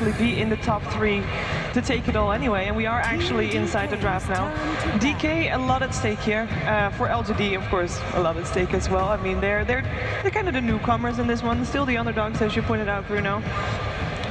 actually be in the top 3 to take it all anyway, and we are actually inside the draft now. DK, a lot at stake here. For LGD, of course, a lot at stake as well. I mean, they're kind of the newcomers in this one, still the underdogs, as you pointed out, Bruno.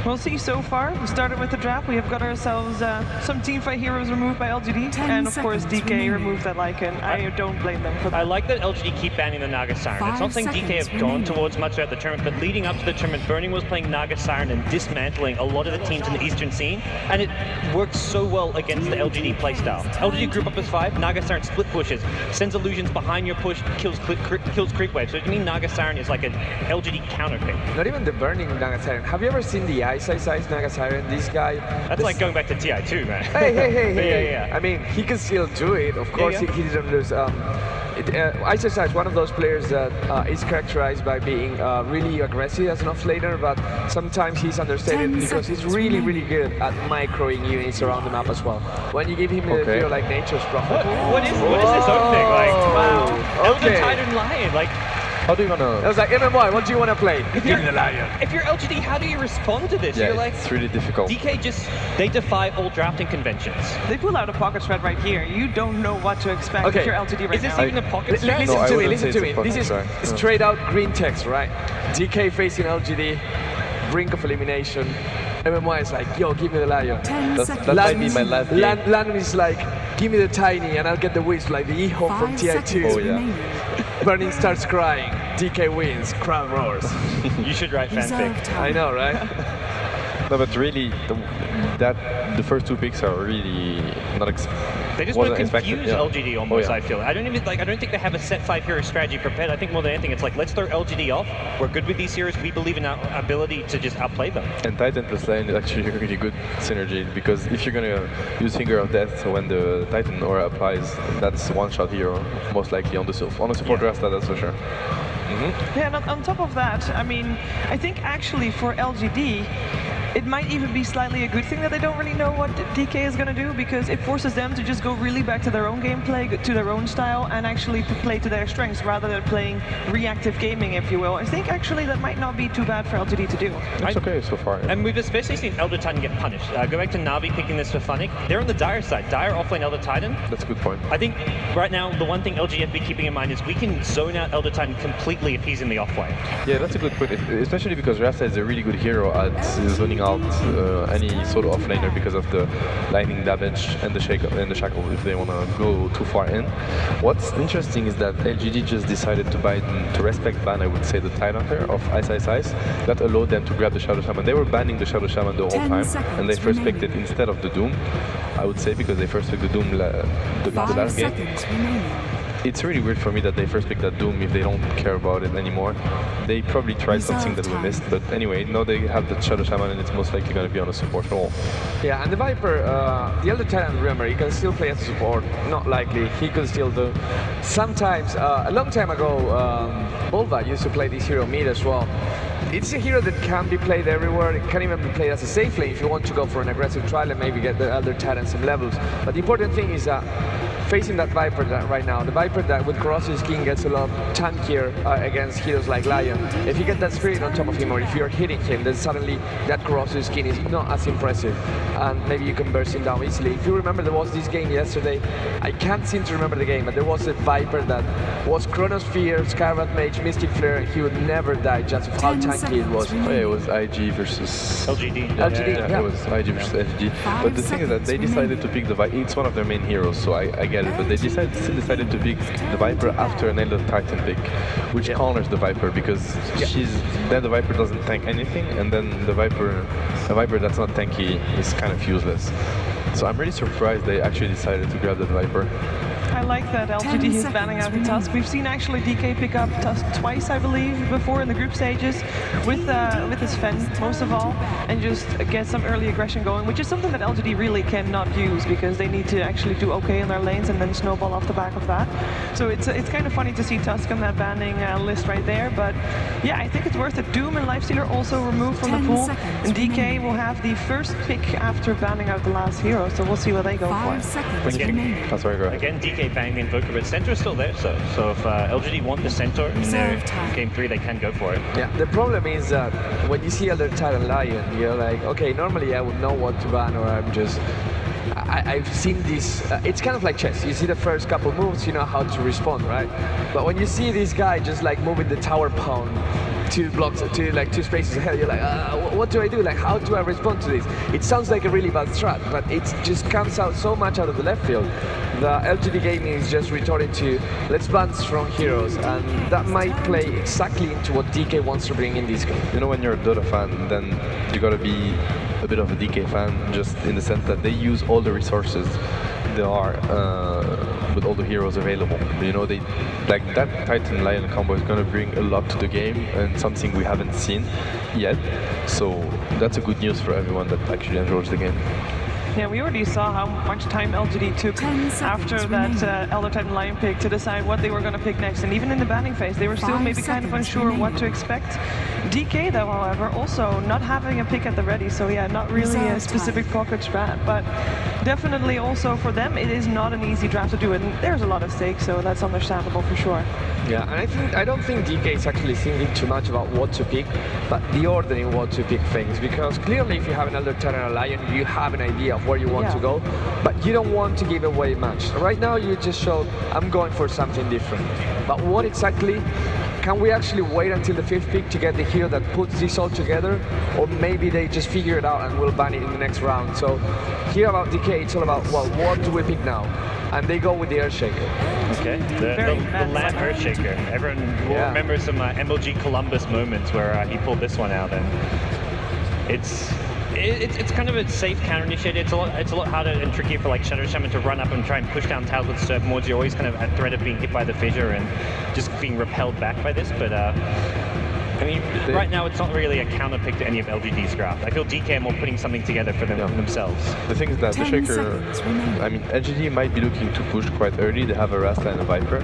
We'll see so far. We started with the draft. We have got ourselves some teamfight heroes removed by LGD, and of course DK removed that Lycan. I don't blame them for that. I like that LGD keep banning the Naga Siren. It's not something DK have gone towards much throughout the tournament, but leading up to the tournament, Burning was playing Naga Siren and dismantling a lot of the teams in the Eastern scene, and it works so well against the LGD playstyle. LGD group up as 5, Naga Siren split pushes, sends illusions behind your push, kills creep wave. So you mean Naga Siren is like an LGD counter pick. Not even the Burning Naga Siren. Have you ever seen the Size Naga Siren? This guy. That's like going back to TI4, man. Hey. Yeah. I mean, he can still do it. Of course, he didn't lose. Ice is one of those players that is characterized by being really aggressive as an offlaner, but sometimes he's understated because he's really good at microing units around the map as well. When you give him a hero like Nature's Prophet. What is this opening? Like, wow. Okay. Elder Titan Lion, like. How do you wanna? I was like, MMY, what do you wanna play? If you're LGD, how do you respond to this? Yeah, you're like, it's really difficult. DK they defy all drafting conventions. They pull out a pocket strat right here. You don't know what to expect if you're LGD right now. Is this even a pocket strat? Listen to me. This is straight out green text, right? DK facing LGD, brink of elimination. MMY is like, yo, give me the Lion. That might be my last game. Landon is like, give me the Tiny and I'll get the Wisp like the E-Home from TI2. Oh yeah. Burning starts crying, DK wins, crowd roars. You should write fanfic. I know, right? No, but really, the first 2 picks are really not They just want to confuse LGD almost, I feel. I don't think they have a set 5 hero strategy prepared. I think more than anything, it's like, let's throw LGD off. We're good with these heroes. We believe in our ability to just outplay them. And Titan plus Lion is actually a really good synergy, because if you're gonna use Finger of Death when the Titan aura applies, that's one-shot hero, most likely on the support Rasta, that's for sure. Yeah, and on top of that, I mean, I think actually for LGD, it might even be slightly a good thing that they don't really know what DK is going to do, because it forces them to just go really back to their own gameplay, to their own style, and actually play to their strengths rather than playing reactive gaming, if you will. I think actually that might not be too bad for LGD to do. It's okay so far. Yeah. And we've especially seen Elder Titan get punished. Go back to Navi picking this for Funnick. They're on the Dire side. Dire offlane Elder Titan. That's a good point. I think right now the one thing LGD have to be keeping in mind is we can zone out Elder Titan completely if he's in the offlane. Yeah, that's a good point, especially because Rasta is a really good hero at zoning out any sort of offlaner because of the lightning damage and the shackle if they want to go too far in. What's interesting is that LGD just decided to respect ban, I would say, the Tidehunter of Ice, that allowed them to grab the Shadow Shaman. They were banning the Shadow Shaman the whole time, and they first picked it instead of the Doom, I would say, because they first picked the Doom the last game. It's really weird for me that they first picked that Doom if they don't care about it anymore. They probably tried something that we missed, but anyway, now they have the Shadow Shaman and it's most likely going to be on a support role. Yeah, and the Viper, the Elder Titan, remember, he can still play as a support, not likely, he could still do. Sometimes, a long time ago, Bolva used to play this hero mid as well. It's a hero that can be played everywhere. It can even be played as a safe lane if you want to go for an aggressive trial and maybe get the Elder Titan some levels. But the important thing is facing that Viper right now, the Viper that with corrosive skin gets a lot tankier against heroes like Lion. If you get that spirit on top of him, or if you're hitting him, then suddenly that corrosive skin is not as impressive, and maybe you can burst him down easily. If you remember, there was this game yesterday, I can't seem to remember the game, but there was a Viper that was Chronosphere, Scarlet Mage, Mystic Flare, and he would never die just of how tanky it was. Oh yeah, it was IG versus LGD. Yeah, it was IG versus FG. But the thing is that they decided to pick the Viper. It's one of their main heroes, so I get it. But they still decided to pick the Viper after an Elder Titan pick, which corners the Viper, because then the Viper doesn't tank anything, and then the Viper that's not tanky is kind of useless. So I'm really surprised they actually decided to grab the Viper. I like that LGD is banning out the Tusk. We've seen actually DK pick up Tusk twice, I believe, before in the group stages with his Fen, most of all, and just get some early aggression going, which is something that LGD really cannot use because they need to actually do okay in their lanes and then snowball off the back of that. So it's kind of funny to see Tusk on that banning list right there, but yeah, I think it's worth it. Doom and Lifestealer also removed from the pool, and DK will have the first pick after banning out the last hero, so we'll see what they go for. Again, DK DK banning the Invoker, but Centaur is still there, so if LGD want the Centaur in their game 3, they can go for it. Yeah, the problem is that when you see Elder Titan Lion, you're like, okay, normally I would know what to ban, or I'm just... I've seen this, it's kind of like chess. You see the first couple moves, you know how to respond, right? But when you see this guy just like moving the tower pawn 2 blocks, like 2 spaces ahead, you're like, what do I do? Like, how do I respond to this? It sounds like a really bad strat, but it just comes out so much out of the left field. The LGD gaming is just retorting to, let's ban strong heroes, and that might play exactly into what DK wants to bring in this game. You know, when you're a Dota fan, then you gotta be a bit of a DK fan, just in the sense that they use all the resources there are with all the heroes available. You know, they like that Titan Lion combo is gonna bring a lot to the game and something we haven't seen yet. So that's a good news for everyone that actually enjoys the game. Yeah, we already saw how much time LGD took after that Elder Titan Lion pick to decide what they were going to pick next. And even in the banning phase, they were still maybe kind of unsure what to expect. DK, though, however, also not having a pick at the ready. So yeah, not really a specific pocket strat, but definitely also for them, it is not an easy draft to do. And there's a lot of stakes, so that's understandable for sure. Yeah, and I don't think DK is actually thinking too much about what to pick, but the order in what to pick things. Because clearly, if you have an Elder Titan Lion, you have an idea of where you want to go, but you don't want to give away much. Right now, you just showed, I'm going for something different. But what exactly? Can we actually wait until the 5th pick to get the hero that puts this all together? Or maybe they just figure it out and will ban it in the next round. So here about DK, it's all about, well, what do we pick now? And they go with the Earthshaker. Okay, the Land Earthshaker. Everyone will remember some MLG Columbus moments where he pulled this one out, and it's kind of a safe counter initiator. It's a lot harder and trickier for like Shadow Shaman to run up and try and push down towers with Serpent Wards. You're always kind of at threat of being hit by the fissure and just being repelled back by this. But I mean, right now it's not really a counter pick to any of LGD's draft. I feel DK are more putting something together for themselves. The thing is that the Shaker, I mean, LGD might be looking to push quite early. They have a Rasta and a Viper.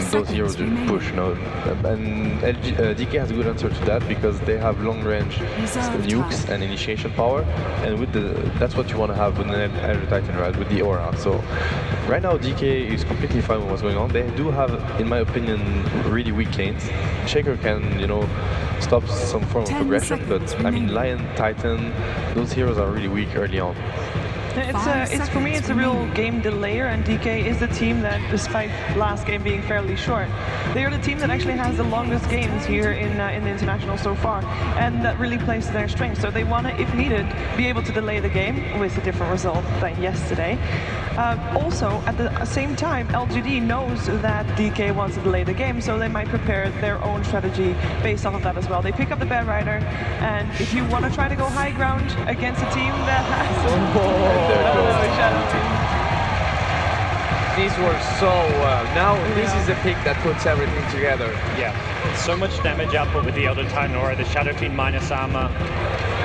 Those heroes push, you know. And DK has a good answer to that because they have long range nukes and initiation power, and with that's what you want to have with an Elder Titan, right? With the aura. So right now DK is completely fine with what's going on. They do have, in my opinion, really weak lanes. Shaker can, you know, stop some form of progression, but I mean, Lion, Titan, those heroes are really weak early on. It's for me, it's a real game delayer, and DK is the team that, despite last game being fairly short, they are the team that actually has the longest games here in the international so far, and that really plays to their strength. So they want to, if needed, be able to delay the game with a different result than yesterday. Also, at the same time, LGD knows that DK wants to delay the game, so they might prepare their own strategy based off of that as well. They pick up the Bad Rider, and if you want to try to go high ground against a team that has... These work so well. Now this is the pick that puts everything together. Yeah, so much damage output with the Elder Titan Aura, the Shadow Fiend minus armor.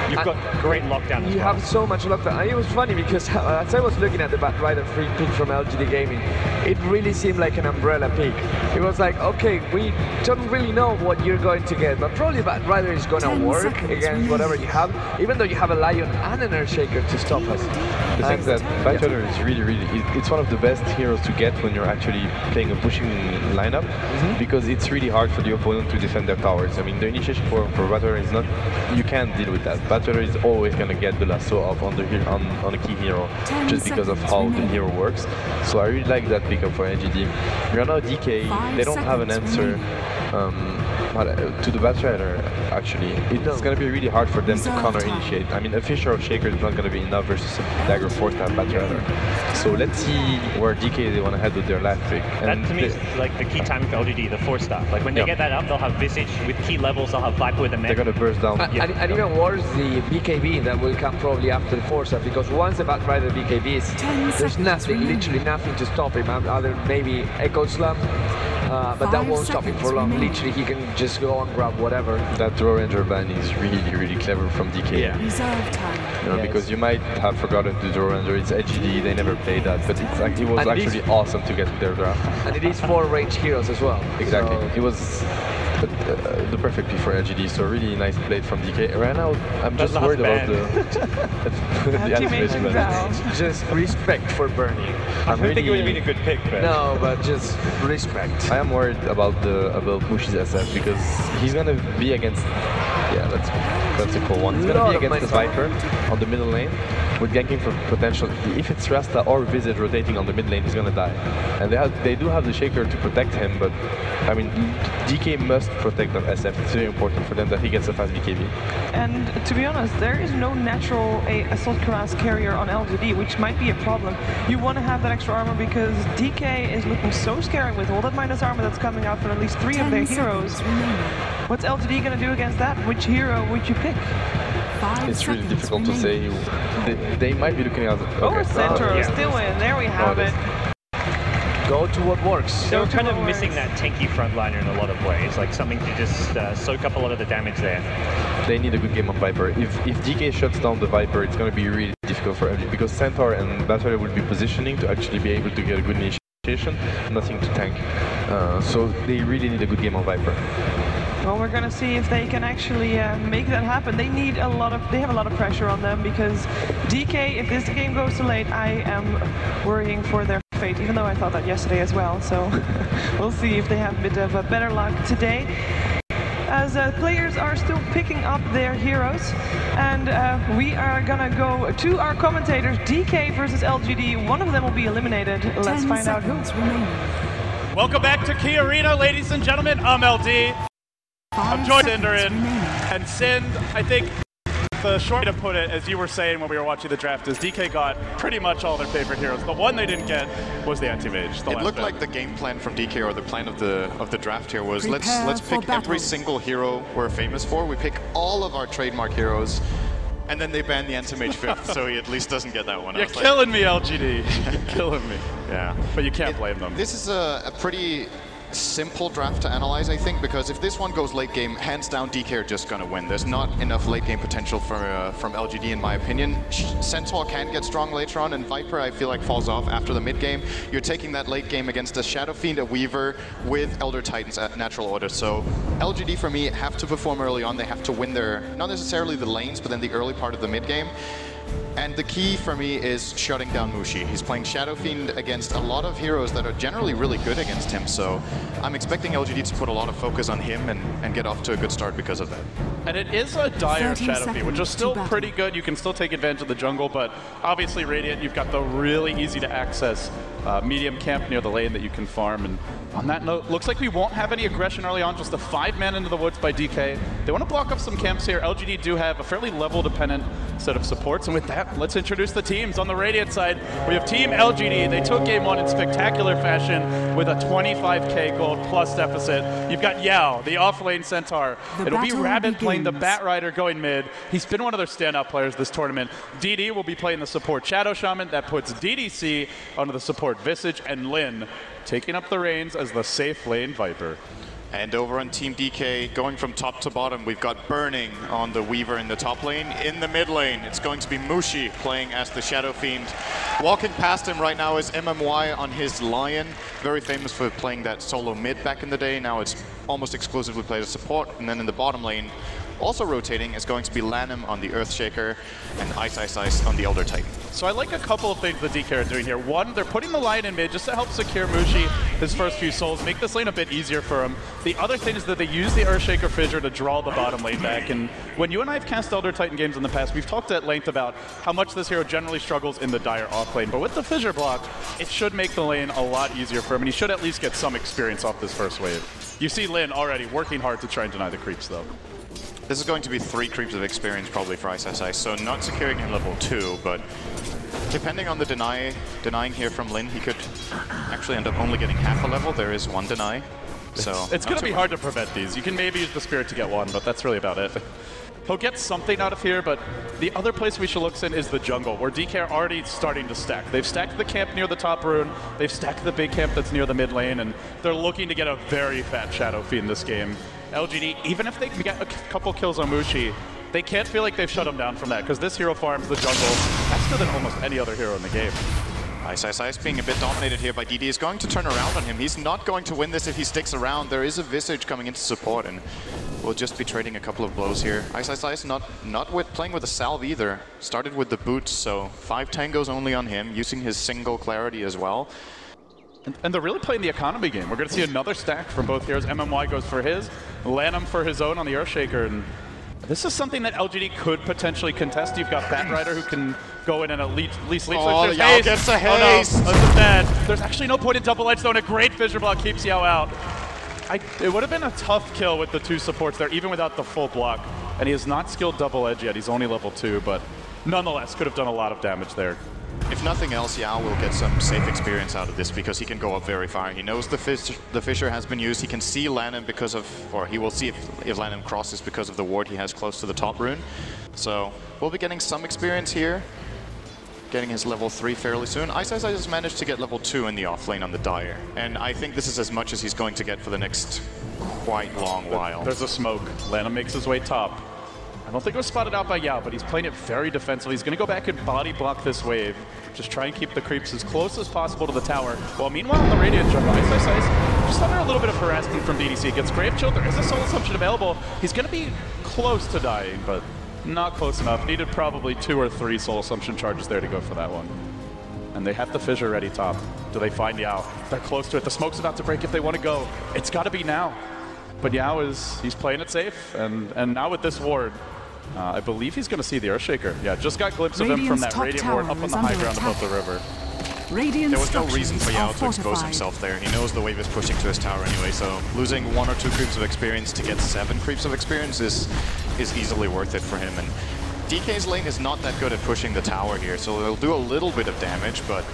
You've got great lockdown as You well. have so much lockdown. And it was funny because as I was looking at the Bad Rider free pick from LGD Gaming, it really seemed like an umbrella pick. It was like, okay, we don't really know what you're going to get, but probably Bad Rider is going to work against whatever you have, even though you have a Lion and an Earthshaker to stop us. The thing that Bad Rider is really, it's one of the best heroes to get when you're actually playing a pushing lineup, because it's really hard for the opponent to defend their towers. I mean, the initiation for Bad Rider is not, you can't deal with that. Bad Rider is always going to get the lasso off on a key hero, just because of how the hero works. So I really like that pickup for LGD. Right now DK, they don't have an answer to the Bad Rider, actually. It's going to be really hard for them to counter-initiate. I mean, a Fisher or Shaker is not going to be enough versus a Dagger Force type Bad Rider. So let's see where DK they want to head with their last pick. And that to me is like the key time for LGD, the 4-star. Like when they get that up, they'll have Visage with key levels, they'll have Viper with a mech. They're going to burst down. And even worse, the BKB that will come probably after the 4-star, because once the Bad Rider BKB is, there's nothing, literally nothing to stop him, other than maybe Echo Slam. But that won't stop him for long. Literally, he can just go and grab whatever. That Draw Ranger ban is really clever from DK. Yeah. Reserve time. You know, because you might have forgotten to Draw Ranger. It's LGD, they never played that, but it was actually awesome to get to their draft. And it is 4 range heroes as well. Exactly. So It was the perfect pick for LGD. So really nice play from DK. Right now, I'm just worried about the animation down. Just respect for Bernie. I think it would have been a good pick, but no, but just respect. I am worried about Mushi's SF because he's gonna be against. Yeah, that's a cool one. He's gonna be against the Viper on the middle lane with ganking for potential. If it's Rasta or Visage rotating on the mid lane, he's gonna die. And they do have the Shaker to protect him, but I mean, DK must protect that SF. It's very important for them that he gets a fast BKB. And to be honest, there is no natural assault class carrier on LGD, which might be a problem. You want to have that extra armor because DK is looking so scary with all that minus armor that's coming out from at least 3 of their heroes. What's LGD going to do against that? Which hero would you pick? It's really difficult to say. They might be looking at... Okay. Centaur still in. There we have it. Go to what works. They were kind of missing that tanky frontliner in a lot of ways, like something to just soak up a lot of the damage there. They need a good game on Viper. If DK shuts down the Viper, it's going to be really difficult for LG because Centaur and Battle will be positioning to actually be able to get a good initiation, nothing to tank. So they really need a good game on Viper. Well, we're going to see if they can actually make that happen. They have a lot of pressure on them because DK, if this game goes too late, I am worrying for their fate, even though I thought that yesterday as well. So we'll see if they have a bit of better luck today. As players are still picking up their heroes, and we are gonna go to our commentators. DK versus LGD. One of them will be eliminated. Let's find out who. Welcome back to Key Arena, ladies and gentlemen. I'm LD. I'm joined Cinderin, and Sind, I think the short way to put it, as you were saying when we were watching the draft, is DK got pretty much all their favorite heroes. The one they didn't get was the anti-mage. It looked like the game plan from DK, or the plan of the draft here, was let's pick every single hero we're famous for. We pick all of our trademark heroes, and then they ban the anti-mage 5th, so he at least doesn't get that one. You're killing me, LGD. You're killing me. Yeah. But you can't blame them. This is a pretty simple draft to analyze, I think, because if this one goes late game, hands down DK are just going to win. There's not enough late game potential from LGD in my opinion. Centaur can get strong later on, and Viper I feel like falls off after the mid game. You're taking that late game against a Shadow Fiend, a Weaver with Elder Titans at natural order. So LGD for me have to perform early on. They have to win their, not necessarily the lanes, but then the early part of the mid game. And the key for me is shutting down Mushi. He's playing Shadow Fiend against a lot of heroes that are generally really good against him, so I'm expecting LGD to put a lot of focus on him and get off to a good start because of that. And it is a dire Shadow Fiend, which is still pretty good. You can still take advantage of the jungle, but obviously Radiant, you've got the really easy to access medium camp near the lane that you can farm. And on that note, looks like we won't have any aggression early on, just a 5-man into the woods by DK. They want to block off some camps here. LGD do have a fairly level-dependent set of supports, and with that, let's introduce the teams. On the Radiant side, we have Team LGD. They took game 1 in spectacular fashion with a 25k gold plus deficit. You've got Yao, the off-lane Centaur. It'll be Rabbit playing the Bat Rider going mid. He's been one of their standout players this tournament. DD will be playing the support Shadow Shaman. That puts DDC onto the support Visage, and Lin taking up the reins as the safe lane Viper. And over on Team DK, going from top to bottom, we've got Burning on the Weaver in the top lane. In the mid lane, it's going to be Mushi playing as the Shadow Fiend. Walking past him right now is MMY on his Lion, very famous for playing that solo mid back in the day. Now it's almost exclusively played as support. And then in the bottom lane, also rotating, is going to be Lanham on the Earthshaker and Ice on the Elder Titan. So I like a couple of things the DK are doing here. One, they're putting the Lion in mid just to help secure Mushi his first few souls, make this lane a bit easier for him. The other thing is that they use the Earthshaker Fissure to draw the bottom lane back. And when you and I have cast Elder Titan games in the past, we've talked at length about how much this hero generally struggles in the dire off lane. But with the Fissure block, it should make the lane a lot easier for him, and he should at least get some experience off this first wave. You see Lin already working hard to try and deny the creeps, though. This is going to be 3 creeps of experience probably for Ice, so not securing him level 2, but depending on the denying here from Lin, he could actually end up only getting half a level. There is 1 deny, so it's going to be hard to prevent these. You can maybe use the Spirit to get 1, but that's really about it. He'll get something out of here, but the other place we should look in is the jungle, where DK are already starting to stack. They've stacked the camp near the top rune, they've stacked the big camp that's near the mid lane, and they're looking to get a very fat Shadow Fiend this game. LGD, even if they can get a couple kills on Mushi, they can't feel like they've shut him down from that, because this hero farms the jungle faster than almost any other hero in the game. Ice being a bit dominated here by DD is going to turn around on him. He's not going to win this if he sticks around. There is a Visage coming into support, and we'll just be trading a couple of blows here. Ice not playing with a salve either. Started with the boots, so 5 tangos only on him, using his single clarity as well. And they're really playing the economy game. We're going to see another stack from both heroes. MMY goes for his, Lanham for his own on the Earthshaker, and this is something that LGD could potentially contest. You've got Batrider who can go in and at least leap. Oh, Yao gets a haste! Oh no, that's bad. There's actually no point in double edge though, and a great fissure block keeps Yao out. It would have been a tough kill with the 2 supports there, even without the full block. And he has not skilled double edge yet. He's only level 2, but nonetheless could have done a lot of damage there. If nothing else, Yao will get some safe experience out of this because he can go up very far. He knows the fissure has been used. He can see Lanham because of, or he will see if Lanham crosses because of the ward he has close to the top rune. So we'll be getting some experience here. Getting his level 3 fairly soon. Ice has managed to get level 2 in the offlane on the Dire. And I think this is as much as he's going to get for the next quite long while. There's a smoke. Lanham makes his way top. I don't think it was spotted out by Yao, but he's playing it very defensively. He's going to go back and body block this wave. Just try and keep the creeps as close as possible to the tower. While meanwhile, in the Radiant jungle, Ice just under a little bit of harassment from DDC. Gets Grave Chill. There is a soul assumption available. He's going to be close to dying, but not close enough. Needed probably 2 or 3 soul assumption charges there to go for that one. And they have the fissure ready top. Do they find Yao? They're close to it. The smoke's about to break if they want to go. It's got to be now. But Yao he's playing it safe, and now with this ward, I believe he's going to see the Earthshaker. Yeah, just got a glimpse of him from that Radiant ward up on the high ground above the river. There was no reason for Yao to expose himself there. He knows the wave is pushing to his tower anyway, so losing 1 or 2 creeps of experience to get 7 creeps of experience is easily worth it for him. And DK's lane is not that good at pushing the tower here, so they'll do a little bit of damage, but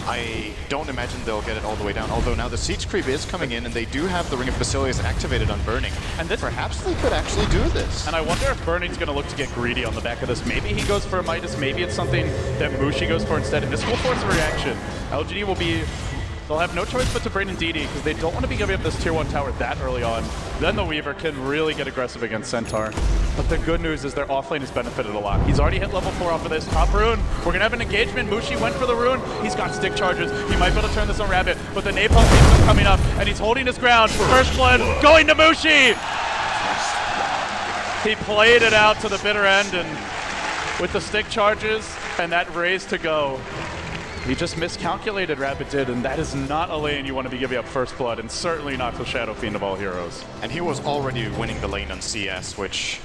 I don't imagine they'll get it all the way down. Although now the siege creep is coming in, and they do have the Ring of Basilius activated on Burning. And perhaps they could actually do this. And I wonder if Burning's going to look to get greedy on the back of this. Maybe he goes for a Midas, maybe it's something that Mushi goes for instead. And this will force a reaction. LGD will be... They'll have no choice but to bring in DD, because they don't want to be giving up this tier 1 tower that early on. Then the Weaver can really get aggressive against Centaur. But the good news is their offlane has benefited a lot. He's already hit level 4 off of this. Top rune. We're going to have an engagement. Mushi went for the rune. He's got stick charges. He might be able to turn this on Rabbit, but the Napalm keeps him coming up, and he's holding his ground. First blood going to Mushi! He played it out to the bitter end, and with the stick charges and that raise to go, he just miscalculated, Rabbit did, and that is not a lane you want to be giving up first blood, and certainly not the Shadow Fiend of all heroes. And he was already winning the lane on CS, which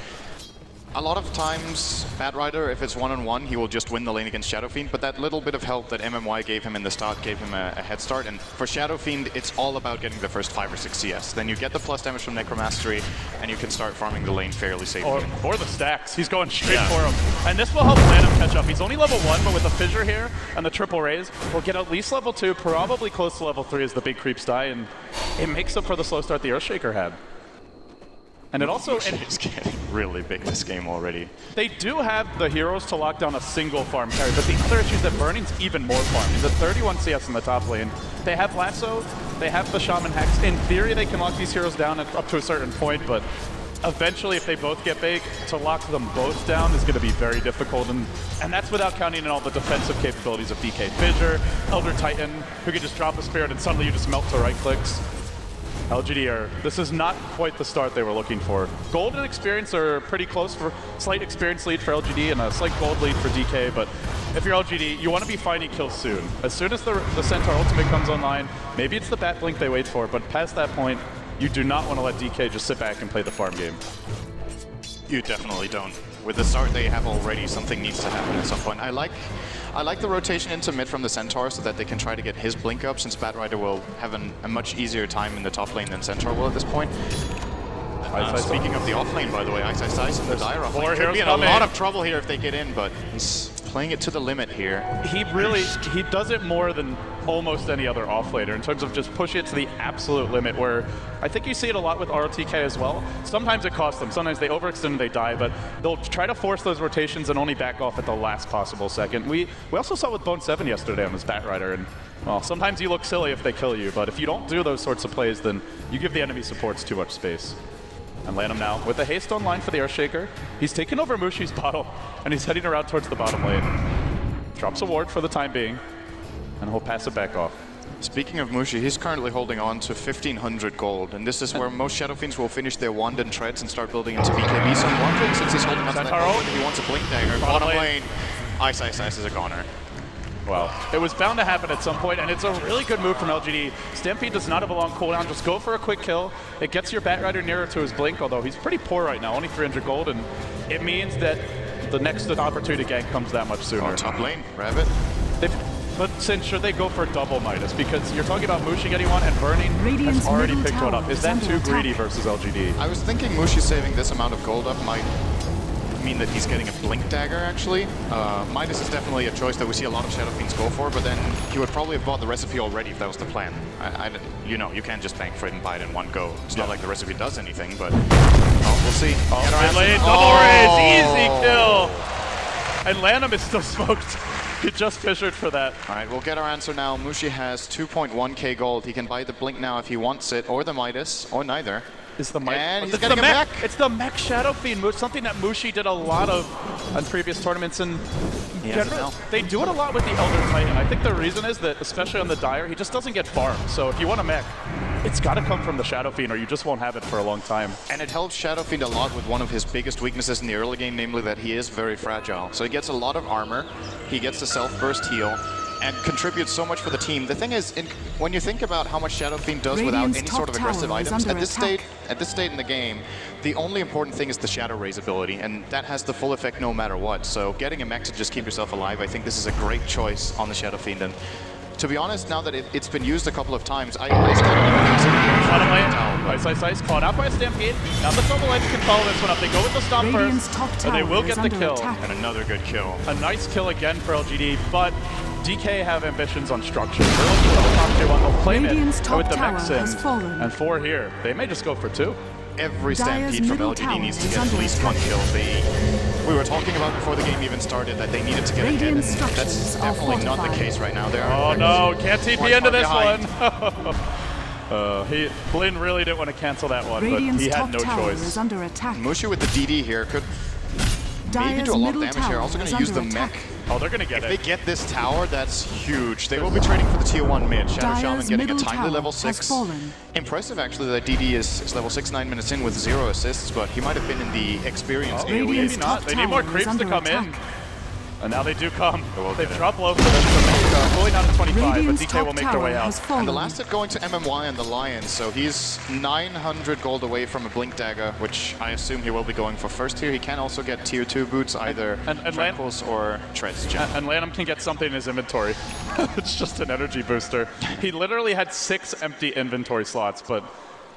a lot of times, Batrider, if it's one-on-one, he will just win the lane against Shadow Fiend, but that little bit of help that MMY gave him in the start gave him a head start, and for Shadow Fiend, it's all about getting the first 5 or 6 CS. Then you get the plus damage from Necromastery, and you can start farming the lane fairly safely. Or the stacks. He's going straight for him. And this will help Lanham catch up. He's only level 1, but with the fissure here and the triple raise, we'll get at least level 2, probably close to level 3 as the big creeps die, and it makes up for the slow start the Earthshaker had. And it also... It's getting really big this game already. They do have the heroes to lock down a single farm carry, but the other issue is that Burning's even more farm. He's at 31 CS in the top lane. They have Lasso, they have the Shaman Hex. In theory, they can lock these heroes down up to a certain point, but eventually, if they both get big, to lock them both down is going to be very difficult, and that's without counting in all the defensive capabilities of DK Fissure, Elder Titan, who can just drop a spirit and suddenly you just melt to right clicks. LGD this is not quite the start they were looking for. Gold and experience are pretty close, for slight experience lead for LGD and a slight gold lead for DK, but if you're LGD, you want to be finding kills soon. As soon as the Centaur ultimate comes online, maybe it's the Bat Blink they wait for, but past that point, you do not want to let DK just sit back and play the farm game. You definitely don't. With the start they have already, something needs to happen at some point. I like the rotation into mid from the Centaur so that they can try to get his blink up, since Batrider will have a much easier time in the top lane than Centaur will at this point. Speaking of the offlane, by the way, Ice in the Dire offlane could be in a lot of trouble here if they get in, but he's playing it to the limit here. He does it more than almost any other offlaner in terms of just pushing it to the absolute limit, where I think you see it a lot with ROTK as well. Sometimes it costs them, sometimes they overextend and they die, but they'll try to force those rotations and only back off at the last possible second. We also saw with Bone 7 yesterday on his Batrider, and well, sometimes you look silly if they kill you, but if you don't do those sorts of plays, then you give the enemy supports too much space. And Lanham now with the haste online for the Earthshaker. He's taken over Mushi's bottle, and he's heading around towards the bottom lane. Drops a ward for the time being. and he'll pass it back off. Speaking of Mushi, he's currently holding on to 1,500 gold, and this is where most Shadow Fiends will finish their wand and treads and start building into BKB. So I'm wondering, since he's holding on to that gold, if he wants a Blink Dagger. Bottom lane, Ice is a goner. Well, it was bound to happen at some point, and it's a really good move from LGD. Stampede does not have a long cooldown. Just go for a quick kill. It gets your Batrider nearer to his Blink, although he's pretty poor right now, only 300 gold, and it means that the next opportunity gank comes that much sooner. Oh, top lane, Rabbit. But since should they go for double Midas? Because you're talking about Mushi getting one and Burning has already picked one up. Is that too greedy versus LGD? I was thinking Mushi saving this amount of gold up might mean that he's getting a Blink Dagger, actually. Midas is definitely a choice that we see a lot of Shadow Fiends go for, but then he would probably have bought the recipe already if that was the plan. You know, you can't just bank for it and buy it in one go. It's not like the recipe does anything, but we'll see. Mid lane, double raise, easy kill! And Lanham is still smoked. He just fissured for that. All right, we'll get our answer now. Mushi has 2.1k gold. He can buy the Blink now if he wants it, or the Midas, or neither. Is the Midas? And he's getting a mech. It's the mech Shadow Fiend move, something that Mushi did a lot of on previous tournaments, and generally, they do it a lot with the Elder Titan. I think the reason is that, especially on the Dire, he just doesn't get farmed. So if you want a mech, it's got to come from the Shadow Fiend, or you just won't have it for a long time. And it helps Shadow Fiend a lot with one of his biggest weaknesses in the early game, namely that he is very fragile. So he gets a lot of armor, he gets the self-burst heal, and contributes so much for the team. The thing is, when you think about how much Shadow Fiend does without any sort of aggressive items, at this state in the game, the only important thing is the Shadow Raise ability, and that has the full effect no matter what. So getting a mech to just keep yourself alive, I think this is a great choice on the Shadow Fiend. And to be honest, now that it's been used a couple of times, I Bottom lane, Ice, caught out by a Stampede. Now the Double Edge can follow this one up. They go with the Stomp first, and they will get the kill. And another good kill. A nice kill again for LGD, but DK have ambitions on structure. They're looking for the top tier one. They'll claim it with the mech sim. And 4 here. They may just go for 2. Every Stampede from LGD needs to get at least 1 kill. We were talking about before the game even started that they needed to get ahead, and that's definitely not the case right now. Oh no, can't TP into this one. Blin really didn't want to cancel that one, but he had no choice. Mushi with the DD here could maybe do a lot of damage here. Also going to use the mech. Oh, they're going to get it. If they get this tower, that's huge. They will be trading for the tier 1 mid. Shadow Shaman getting a timely level 6. Impressive, actually, that DD is level 6, 9 minutes in with 0 assists, but he might have been in the experience AoE. Maybe not. They need more creeps to come in. And now they do come. They've dropped low for them to make fully down to 25, but DK will make their way out. And the last hit going to MMY and the Lions, so he's 900 gold away from a Blink Dagger, which I assume he will be going for first here. He can also get tier 2 boots, either Tranquils or Treads. And Lanham can get something in his inventory. It's just an energy booster. He literally had 6 empty inventory slots, but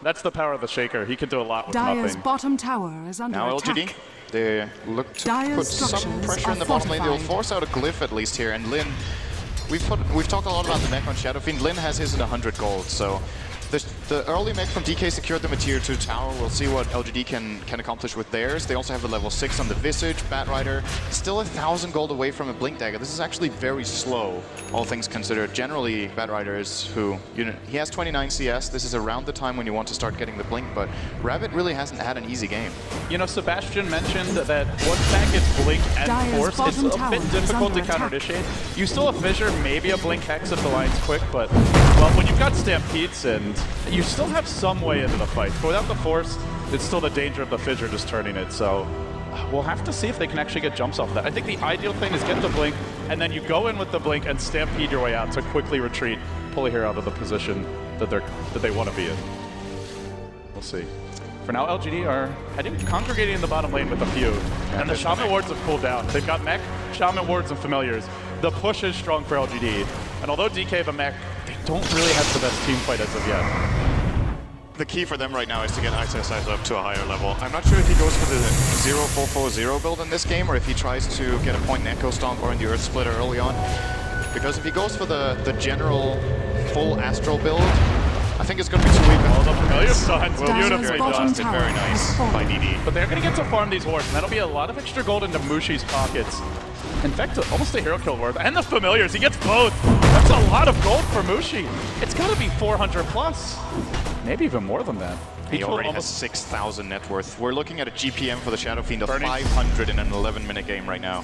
that's the power of the Shaker. He can do a lot with nothing. Bottom tower is under now attack. LGD. They look to put some pressure in the bottom lane. They'll force out a glyph at least here. And Lin, we've talked a lot about the mech on Shadow Fiend. Lin has his at 100 gold, so the early mech from DK secured them a tier 2 tower. We'll see what LGD can accomplish with theirs. They also have the level 6 on the Visage. Batrider still 1,000 gold away from a Blink Dagger. This is actually very slow, all things considered. Generally, Batrider is he has 29 CS. This is around the time when you want to start getting the Blink, but Rabbit really hasn't had an easy game. You know, Sebastian mentioned that once that gets Blink and Force, it's a bit difficult to counter-initiate. You still have Fissure, maybe a Blink Hex if the line's quick, but, well, when you've got Stampedes and you still have some way into the fight. But without the Force, it's still the danger of the Fissure just turning it, so we'll have to see if they can actually get jumps off that. I think the ideal thing is get the Blink, and then you go in with the Blink and Stampede your way out to quickly retreat, pull a hero out of the position that they want to be in. We'll see. For now, LGD are congregating in the bottom lane with a few, and the Shaman Wards have cooled down. They've got mech, Shaman Wards, and Familiars. The push is strong for LGD, and although DK have a mech, they don't really have the best team fight as of yet. The key for them right now is to get Ice up to a higher level. I'm not sure if he goes for the 0-4-4-0 build in this game, or if he tries to get a point in Echo Stomp or in the Earth Splitter early on. Because if he goes for the general full Astral build, I think it's going to be too weak. Oh, the Familiar stuns. Beautifully done. Very nice by DD. But they're going to get to farm these hordes, and that'll be a lot of extra gold into Mushi's pockets. In fact, almost a hero kill worth. And the Familiars, he gets both. That's a lot of gold for Mushi. It's got to be 400 plus. Maybe even more than that. He already has 6,000 net worth. We're looking at a GPM for the Shadow Fiend of 500 in an 11-minute game right now.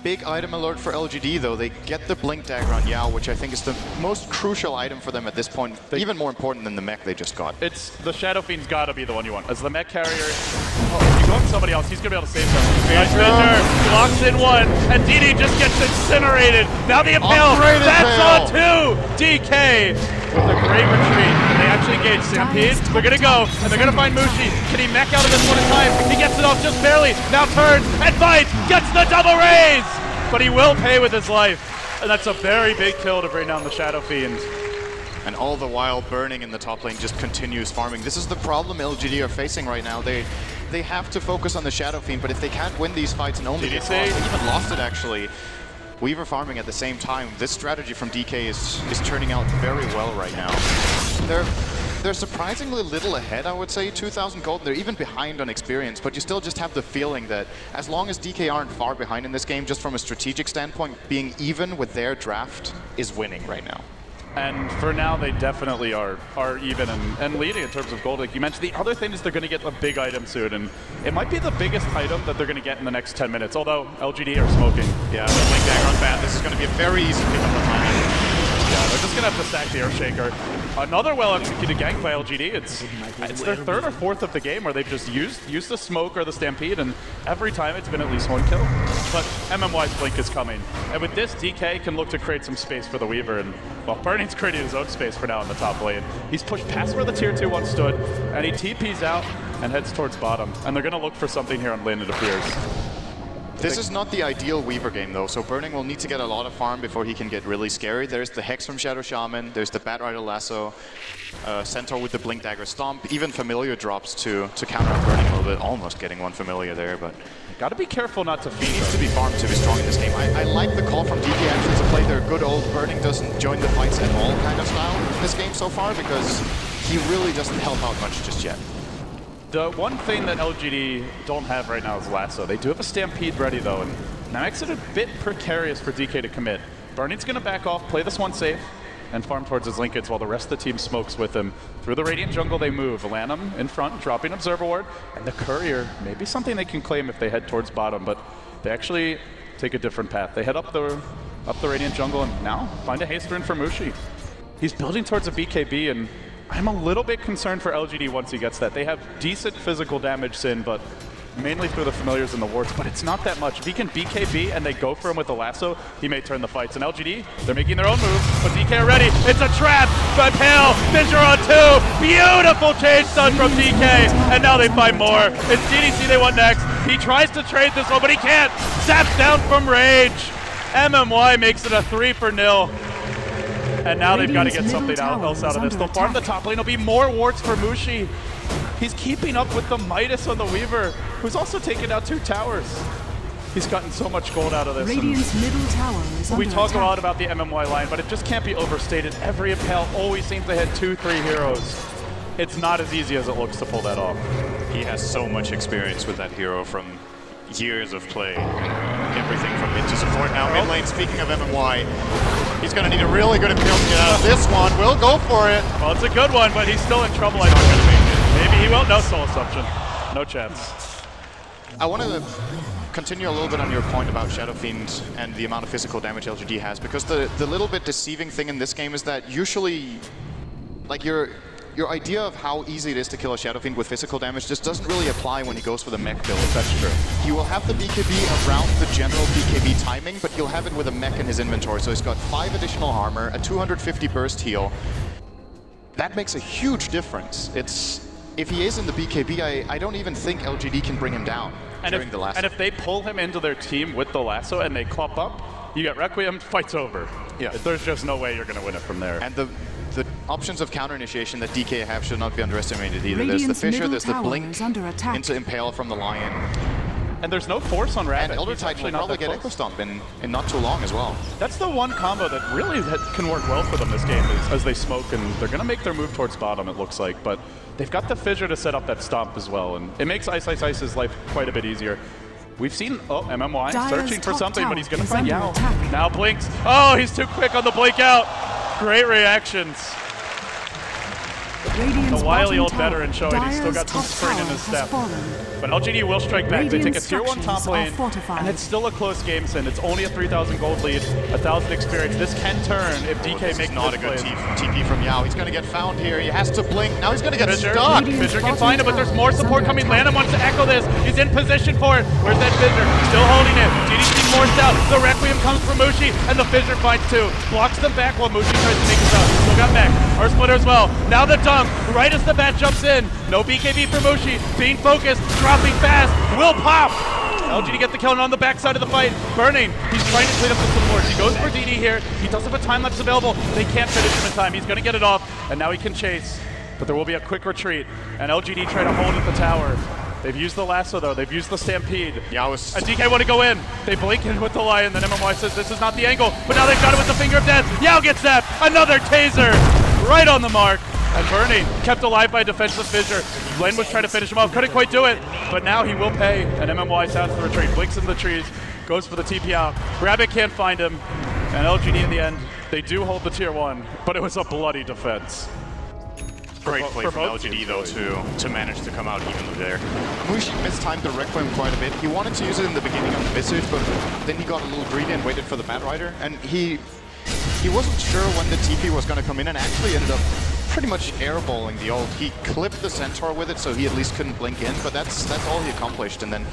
big item alert for LGD, though. They get the Blink Dagger on Yao, which I think is the most crucial item for them at this point, even more important than the mech they just got. It's the Shadow Fiend's got to be the one you want. As the mech carrier, if you go with somebody else, he's going to be able to save them. Nice Fisher, locks in one, and DD just gets incinerated. Now the Impale, that's on two! DK with a great retreat. They actually engage Stampede. They're going to go, and they're going to find Mushi. Can he mech out of this one in time? He gets it off just barely. Now turns and fights, gets the double raise! But he will pay with his life. And that's a very big kill to bring down the Shadow Fiend. And all the while, Burning in the top lane just continues farming. This is the problem LGD are facing right now. They have to focus on the Shadow Fiend, but if they can't win these fights and only get lost, they even lost it actually. Weaver farming at the same time. This strategy from DK is turning out very well right now. They're surprisingly little ahead, I would say, 2,000 gold. They're even behind on experience, but you still just have the feeling that as long as DK aren't far behind in this game, just from a strategic standpoint, being even with their draft is winning right now. And for now, they definitely are even and leading in terms of gold. Like you mentioned, the other thing is they're going to get a big item soon, and it might be the biggest item that they're going to get in the next 10 minutes, although LGD are smoking. Yeah, the Blink Dagger on Bat. This is going to be a very easy pick up on mine. Yeah, they're just going to have to stack the Earthshaker. Another well-executed gank by LGD. It's their third or fourth of the game where they've just used the smoke or the Stampede, and every time it's been at least one kill. But MMY's Blink is coming. And with this, DK can look to create some space for the Weaver. And, well, Burning's creating his own space for now in the top lane. He's pushed past where the Tier 2 once stood, and he TPs out and heads towards bottom. And they're going to look for something here on lane, it appears. This is not the ideal Weaver game, though, so Burning will need to get a lot of farm before he can get really scary. There's the Hex from Shadow Shaman, there's the Batrider Lasso, Centaur with the Blink Dagger Stomp, even Familiar drops to counter Burning a little bit, almost getting one Familiar there, but... Got to be careful not to feed. He needs to be farmed to be strong in this game. I like the call from DK actually to play their good old Burning doesn't join the fights at all kind of style in this game so far, because he really doesn't help out much just yet. The one thing that LGD don't have right now is Lasso. They do have a Stampede ready, though, and that makes it a bit precarious for DK to commit. Burning's going to back off, play this one safe, and farm towards his linkage while the rest of the team smokes with him. Through the Radiant jungle they move. Lanham in front, dropping Observer Ward, and the Courier, maybe something they can claim if they head towards bottom, but they actually take a different path. They head up the Radiant jungle and now find a haste rune for Mushi. He's building towards a BKB, and I'm a little bit concerned for LGD once he gets that. They have decent physical damage, Sin, but mainly through the familiars and the wards, but it's not that much. If he can BKB and they go for him with the lasso, he may turn the fights. And LGD, they're making their own move, but DK are ready. It's a trap, but Pale, Fissure on two. Beautiful change done from DK, and now they find more. It's DDC they want next. He tries to trade this one, but he can't. Zaps down from Rage. MMY makes it a 3-0. And now they've got to get something else out of this. They'll farm the top lane. There'll be more wards for Mushi. He's keeping up with the Midas on the Weaver, who's also taken out 2 towers. He's gotten so much gold out of this. Radiant's middle tower is under We talk attack. a lot about the MMY line, but it just can't be overstated. Every Impale always seems to hit 2-3 heroes. It's not as easy as it looks to pull that off. He has so much experience with that hero from years of play. Everything from mid to support. Now mid lane, speaking of MMY, he's going to need a really good Impale to get out of this one. We'll go for it. Well, it's a good one, but he's still in trouble. I think. Maybe he won't. No soul assumption. No chance. I want to continue a little bit on your point about Shadow Fiend and the amount of physical damage LGD has, because the little bit deceiving thing in this game is that usually, like your idea of how easy it is to kill a Shadow Fiend with physical damage just doesn't really apply when he goes for the mech build. That's true. He will have the BKB around the general BKB timing, but he'll have it with a mech in his inventory. So he's got 5 additional armor, a 250 burst heal. That makes a huge difference. If he is in the BKB, I don't even think LGD can bring him down during the lasso. And if they pull him into their team with the lasso and they clump up, you get Requiem, fight's over. Yeah. There's just no way you're going to win it from there. And the options of counter initiation that DK have should not be underestimated either. Radiant's there's the Fissure, middle there's the tower Blink is under attack. into Impale from the Lion. And there's no force on Rabbit. And Elder Titan will probably get Echo Stomp in not too long as well. That's the one combo that really can work well for them this game is as they smoke, and they're going to make their move towards bottom, it looks like. But they've got the Fissure to set up that Stomp as well, and it makes Ice's life quite a bit easier. We've seen, MMY Dire's searching for something, but he's going to is find under Yao. attack. Now blinks. Oh, he's too quick on the blink out. Great reactions. Radiant's The wily old veteran showing he's still got some spring in his step. But LGD will strike back. They take a tier 1 top lane, and it's still a close game, Sin. It's only a 3,000 gold lead, 1,000 experience. This can turn if DK makes not a good TP from Yao. He's going to get found here. He has to blink. Now he's going to get stuck. Fissure can find him, but there's more support coming. Lana wants to echo this. He's in position for it. Where's that Fissure? Still holding it. DDC forced out. The Requiem comes from Mushi, and the Fissure finds two. Blocks them back while Mushi tries to make his out. Still got back. Our splitter as well. Now the dunk. Right as the bat jumps in. No BKB for Mushi. Being focused. Dropping fast. Will pop. LGD get the kill, and on the backside of the fight, Burning. He's trying to clean up the support. He goes for DD here. He does have a time lapse available. They can't finish him in time. He's going to get it off, and now he can chase. But there will be a quick retreat, and LGD try to hold at the tower. They've used the lasso though. They've used the stampede. And DK want to go in. They blink in with the lion. Then MMY says this is not the angle, but now they've got it with the finger of death. Yao gets that. Another taser, right on the mark. And Burning kept alive by a defensive Fissure. Len was trying to finish him off, couldn't quite do it, but now he will pay. And MMY sounds the retreat, blinks in the trees, goes for the TP out. Rabbit can't find him, and LGD in the end, they do hold the tier 1, but it was a bloody defense. Great play from LGD though to manage to come out even there. Mushi mistimed the Requiem quite a bit. He wanted to use it in the beginning of the Visage, but then he got a little greedy and waited for the Bat Rider, and he wasn't sure when the TP was going to come in, and actually ended up pretty much airballing the ult. He clipped the Centaur with it, so he at least couldn't blink in, but that's all he accomplished. And then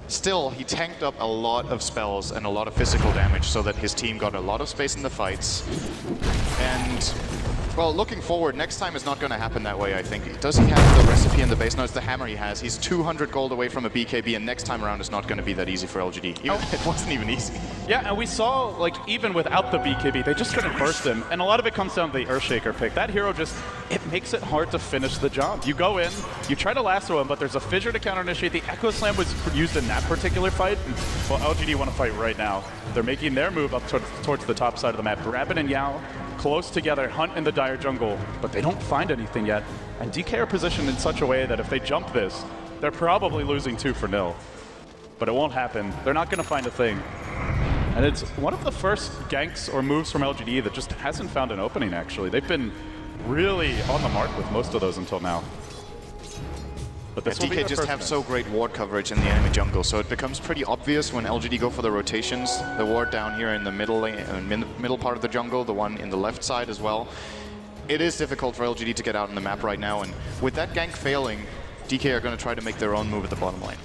still, he tanked up a lot of spells and a lot of physical damage so that his team got a lot of space in the fights. And well, looking forward, next time is not going to happen that way, I think. Does he have the recipe in the base? No, it's the hammer he has. He's 200 gold away from a BKB, and next time around is not going to be that easy for LGD. It wasn't even easy. Yeah, and we saw, like, even without the BKB, they just couldn't burst him. And a lot of it comes down to the Earthshaker pick. That hero just, it makes it hard to finish the job. You go in, you try to lasso him, but there's a Fissure to counter-initiate. The Echo Slam was used in that particular fight. Well, LGD want to fight right now. They're making their move up towards the top side of the map. Rabbit and Yao close together, hunt in the dire jungle, but they don't find anything yet. And DK are positioned in such a way that if they jump this, they're probably losing 2-0. But it won't happen. They're not going to find a thing. And it's one of the first ganks or moves from LGD that just hasn't found an opening, actually. They've been really on the mark with most of those until now. But this DK just have so great ward coverage in the enemy jungle, so it becomes pretty obvious when LGD go for the rotations. The ward down here in the middle lane, middle part of the jungle, the one in the left side as well. It is difficult for LGD to get out on the map right now, and with that gank failing, DK are going to try to make their own move at the bottom lane.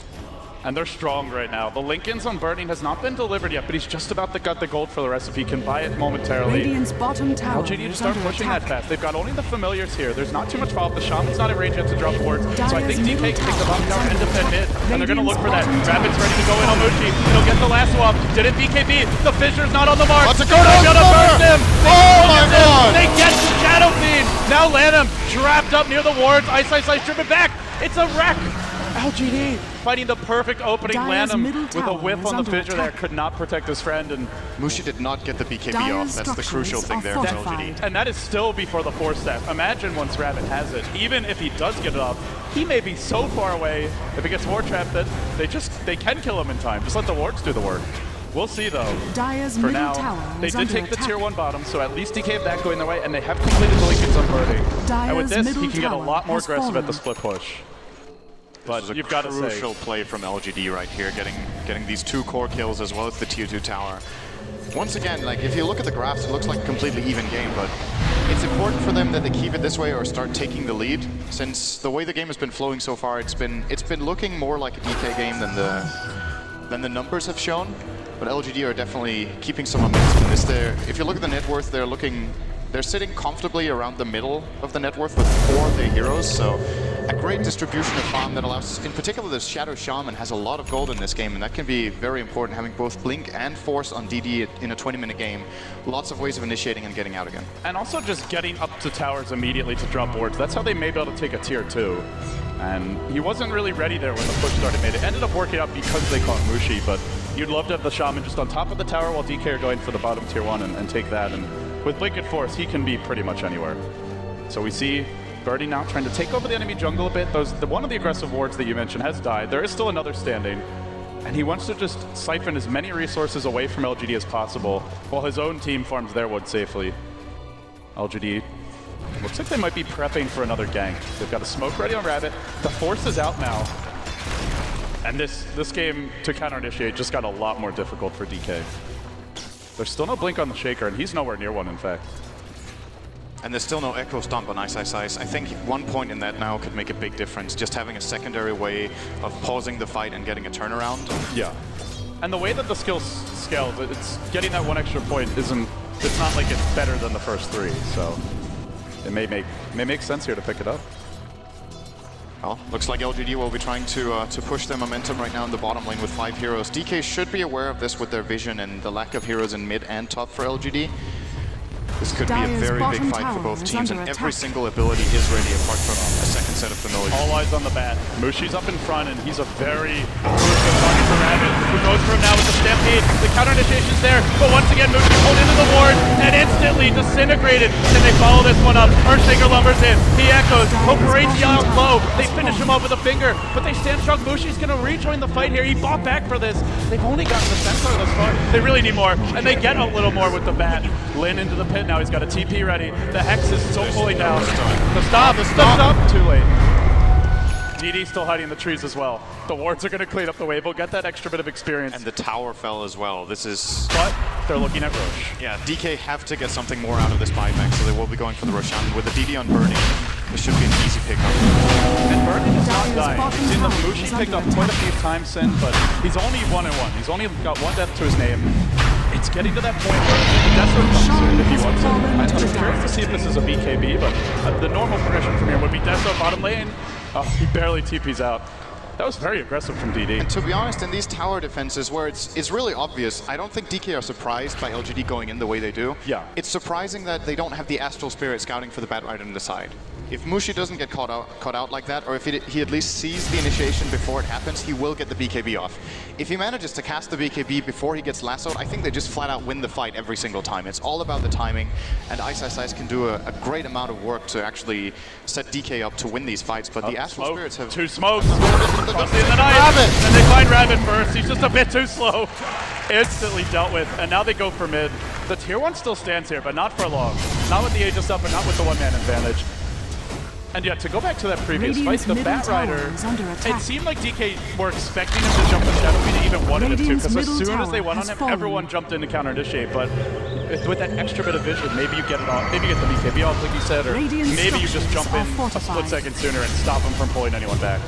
And they're strong right now. The Linken's on Burning has not been delivered yet, but he's just about to got the gold for the recipe, can buy it momentarily. LGD just start pushing that fast. They've got only the familiars here. There's not too much follow-up. The Shaman's not in range yet to drop wards, so I think DK can take the bottom tower and defend mid, and they're going to look for that. Rabbit's ready to go in on Mushi. He'll get the lasso up. Did it BKB? The Fissure's not on the mark. They're gonna burst him. Oh my god! They get the Shadow Fiend. Now Lanham trapped up near the wards. Ice, driven back. It's a wreck. LGD fighting the perfect opening. Lanham with a whiff on the Fissure there could not protect his friend, and Mushi did not get the BKB off. That's the crucial thing there for LGD. And that is still before the 4-step. Imagine once Rabbit has it, even if he does get it off, he may be so far away if he gets ward trapped that they can kill him in time. Just let the wards do the work. We'll see though. For now, they did take the tier 1 bottom, so at least DK have that going their way, and they have completed the Linken's on Burning. And with this, he can get a lot more aggressive at the split push. But you've got to say, crucial play from LGD right here, getting these 2 core kills as well as the tier 2 tower. Once again, like if you look at the graphs, it looks like a completely even game, but it's important for them that they keep it this way or start taking the lead. Since the way the game has been flowing so far, it's been looking more like a DK game than the numbers have shown. But LGD are definitely keeping some momentum in this. If you look at the net worth, they're sitting comfortably around the middle of the net worth with 4 of their heroes, so a great distribution of farm that allows, in particular the Shadow Shaman has a lot of gold in this game, and that can be very important, having both Blink and Force on DD in a 20-minute game. Lots of ways of initiating and getting out again. And also just getting up to towers immediately to drop wards. That's how they may be able to take a tier 2. And he wasn't really ready there when the push started made. It ended up working out because they caught Mushi, but you'd love to have the Shaman just on top of the tower while DK are going for the bottom tier 1 and take that. And with Blink and Force, he can be pretty much anywhere. So we see Birdie now trying to take over the enemy jungle a bit. One of the aggressive wards that you mentioned has died. There is still another standing. And he wants to just siphon as many resources away from LGD as possible while his own team farms their wood safely. LGD Looks like they might be prepping for another gank. They've got a smoke ready on Rabbit. The Force is out now. And this game to counter-initiate just got a lot more difficult for DK. There's still no blink on the Shaker, and he's nowhere near one, in fact. And there's still no Echo Stomp on Ice. I think 1 point in that now could make a big difference. Just having a secondary way of pausing the fight and getting a turnaround. Yeah. And the way that the skill scales, it's getting that 1 extra point isn't, it's not like it's better than the first 3, so it may make sense here to pick it up. Well, looks like LGD will be trying to push their momentum right now in the bottom lane with 5 heroes. DK should be aware of this with their vision and the lack of heroes in mid and top for LGD. This could be a very big fight for both teams, and every single ability is ready apart from a second set of familiars. All eyes on the bat. Mushi's up in front, and he's a very good target for Rabbit, who goes for him now with the Stampede. The counter initiation's there, but once again, Mushi pulled into the ward and instantly disintegrated. Can they follow this one up? Earthshaker lumbers in. He echoes. Hope parades out low. They finish him up with a finger, but they stand strong. Mushi's going to rejoin the fight here. He fought back for this. They've only gotten the Centaur thus far. They really need more, and they get a little more with the bat. Lin into the pit now. He's got a TP ready. The Hex is so fully down. The stop. Too late. DD still hiding in the trees as well. The wards are going to clean up the wave. We'll get that extra bit of experience. And the tower fell as well. This is... But they're looking at Rosh. Yeah, DK have to get something more out of this buyback, so they will be going for the Roshan. With the DD on Burning, this should be an easy pickup. And Burning is not dying. We've seen the Mushi picked up quite a few times since, but he's only 1-1. He's only got 1 death to his name. It's getting to that point where the Desert comes soon if he wants it. I'm curious to see if this is a BKB, but the normal progression from here would be Desert bottom lane. Oh, he barely TPs out. That was very aggressive from DD. And to be honest, in these tower defenses where it's really obvious, I don't think DK are surprised by LGD going in the way they do. Yeah. It's surprising that they don't have the Astral Spirit scouting for the Bat Rider on the side. If Mushi doesn't get caught out like that, or if he at least sees the initiation before it happens, he will get the BKB off. If he manages to cast the BKB before he gets lassoed, I think they just flat out win the fight every single time. It's all about the timing, and Ice can do a great amount of work to actually set DK up to win these fights, but the Astral Spirits have... 2 smokes. In the night. And they find Rabbit first. He's just a bit too slow. Instantly dealt with, and now they go for mid. The tier 1 still stands here, but not for long. Not with the Aegis up, and not with the 1-man advantage. And yeah, to go back to that previous fight, the Bat Rider, it seemed like DK were expecting him to jump on Shadow Beat, even wanted him to, because as soon as they went on him, everyone jumped in to counter-initiate, but with that extra bit of vision, maybe you get it off, maybe you get the BKB off, like you said, or maybe you just jump in a split second sooner and stop him from pulling anyone back.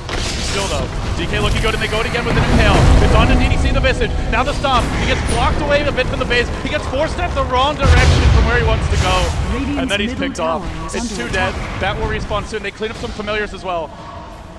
Still though, DK looking good, and they go again with an Impale. It's on to DDC the Visage. Now the stop. He gets blocked away a bit from the base. He gets forced at the wrong direction from where he wants to go. And then he's picked off. It's 2 dead. Bat will respawn soon. They clean up some familiars as well.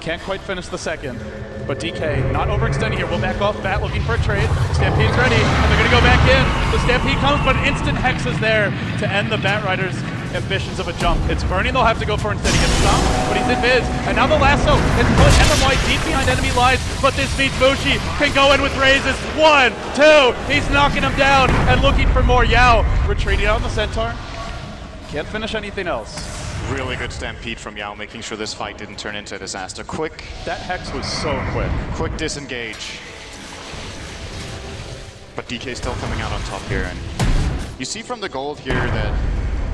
Can't quite finish the second. But DK not overextending here. We'll back off. Bat looking for a trade. Stampede's ready. And they're going to go back in. The Stampede comes, but instant Hex is there to end the Bat Rider's ambitions of a jump. It's Burning they'll have to go for instead. He gets stopped, but he's in Viz. And now the lasso is put MMY deep behind enemy lines, but this means Mushi can go in with raises. 1, 2, he's knocking him down and looking for more. Yao retreating out on the Centaur. Can't finish anything else. Really good Stampede from Yao, making sure this fight didn't turn into a disaster. Quick. That Hex was so quick. Quick disengage. But DK still coming out on top here. And you see from the gold here that,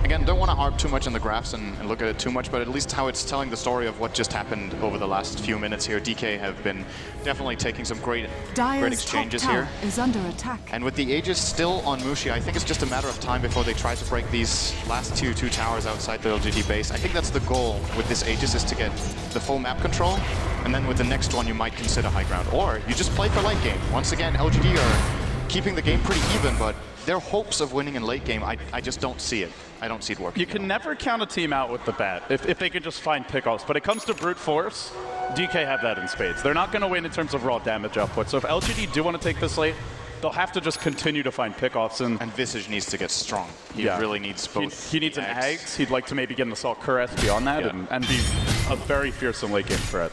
again, don't want to harp too much on the graphs and look at it too much, but at least how it's telling the story of what just happened over the last few minutes here. DK have been definitely taking some great exchanges here. Is under attack. And with the Aegis still on Mushi, I think it's just a matter of time before they try to break these last two towers outside the LGD base. I think that's the goal with this Aegis, is to get the full map control, and then with the next one you might consider high ground. Or you just play for late game. Once again, LGD are keeping the game pretty even, but their hopes of winning in late game, I just don't see it. I don't see it working. You can never count a team out with the bat if they can just find pickoffs. But it comes to brute force, DK have that in spades. They're not going to win in terms of raw damage output. So if LGD do want to take this late, they'll have to just continue to find pickoffs. And Visage needs to get strong. He really needs both. He needs an Ags. He'd like to maybe get an Assault Cuirass beyond that and be a very fearsome late game threat.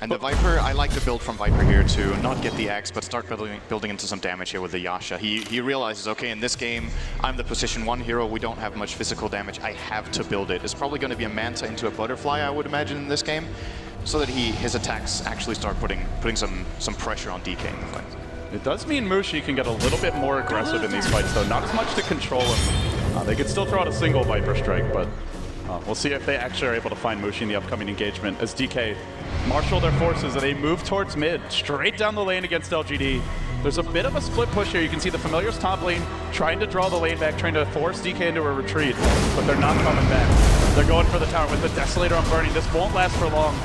And the Viper, I like the build from Viper here to not get the Axe, but start building into some damage here with the Yasha. He realizes, okay, in this game, I'm the position 1 hero, we don't have much physical damage, I have to build it. It's probably going to be a Manta into a Butterfly, I would imagine, in this game, so that his attacks actually start putting some pressure on DK in the fight. It does mean Mushi can get a little bit more aggressive in these fights, though. Not as much to control him. They could still throw out a single Viper strike, but We'll see if they actually are able to find Mushi in the upcoming engagement as DK marshal their forces and they move towards mid, straight down the lane against LGD. There's a bit of a split push here. You can see the Familiar's top lane trying to draw the lane back, trying to force DK into a retreat, but they're not coming back. They're going for the tower with the Desolator on Burning. This won't last for long.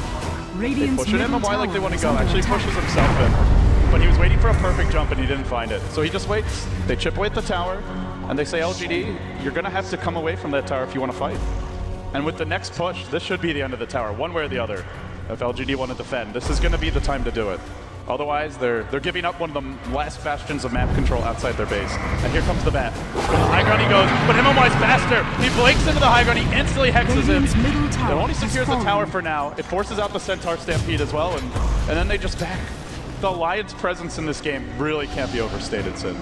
They push it in MMY like they want to go. Actually pushes himself in, but he was waiting for a perfect jump and he didn't find it. So he just waits. They chip away at the tower and they say, LGD, you're going to have to come away from that tower if you want to fight. And with the next push, this should be the end of the tower, one way or the other. If LGD want to defend, this is going to be the time to do it. Otherwise, they're giving up one of the last bastions of map control outside their base. And here comes the bat. For the high ground he goes, but MMY's faster. He blinks into the high ground, he instantly hexes him. It only secures the tower for now. It forces out the Centaur Stampede as well, and then they just back. The Alliance presence in this game really can't be overstated, Sid.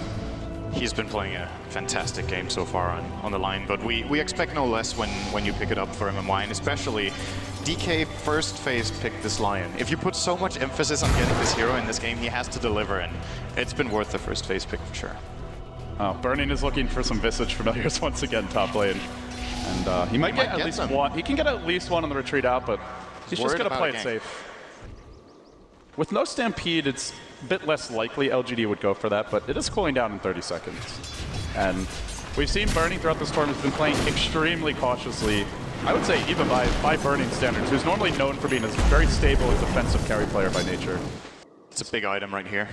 He's been playing a fantastic game so far on the line, but we expect no less when you pick it up for MMY, and especially DK first phase picked this Lion. If you put so much emphasis on getting this hero in this game, he has to deliver, and it's been worth the first phase pick for sure. Burning is looking for some Visage Familiars once again top lane, and he might get at least one. He can get at least one on the retreat out, but he's just going to play it safe. With no Stampede, it's a bit less likely LGD would go for that, but it is cooling down in 30 seconds. And we've seen Burning throughout this tournament has been playing extremely cautiously, I would say even by Burning standards, who's normally known for being a very stable and defensive carry player by nature. It's a big item right here,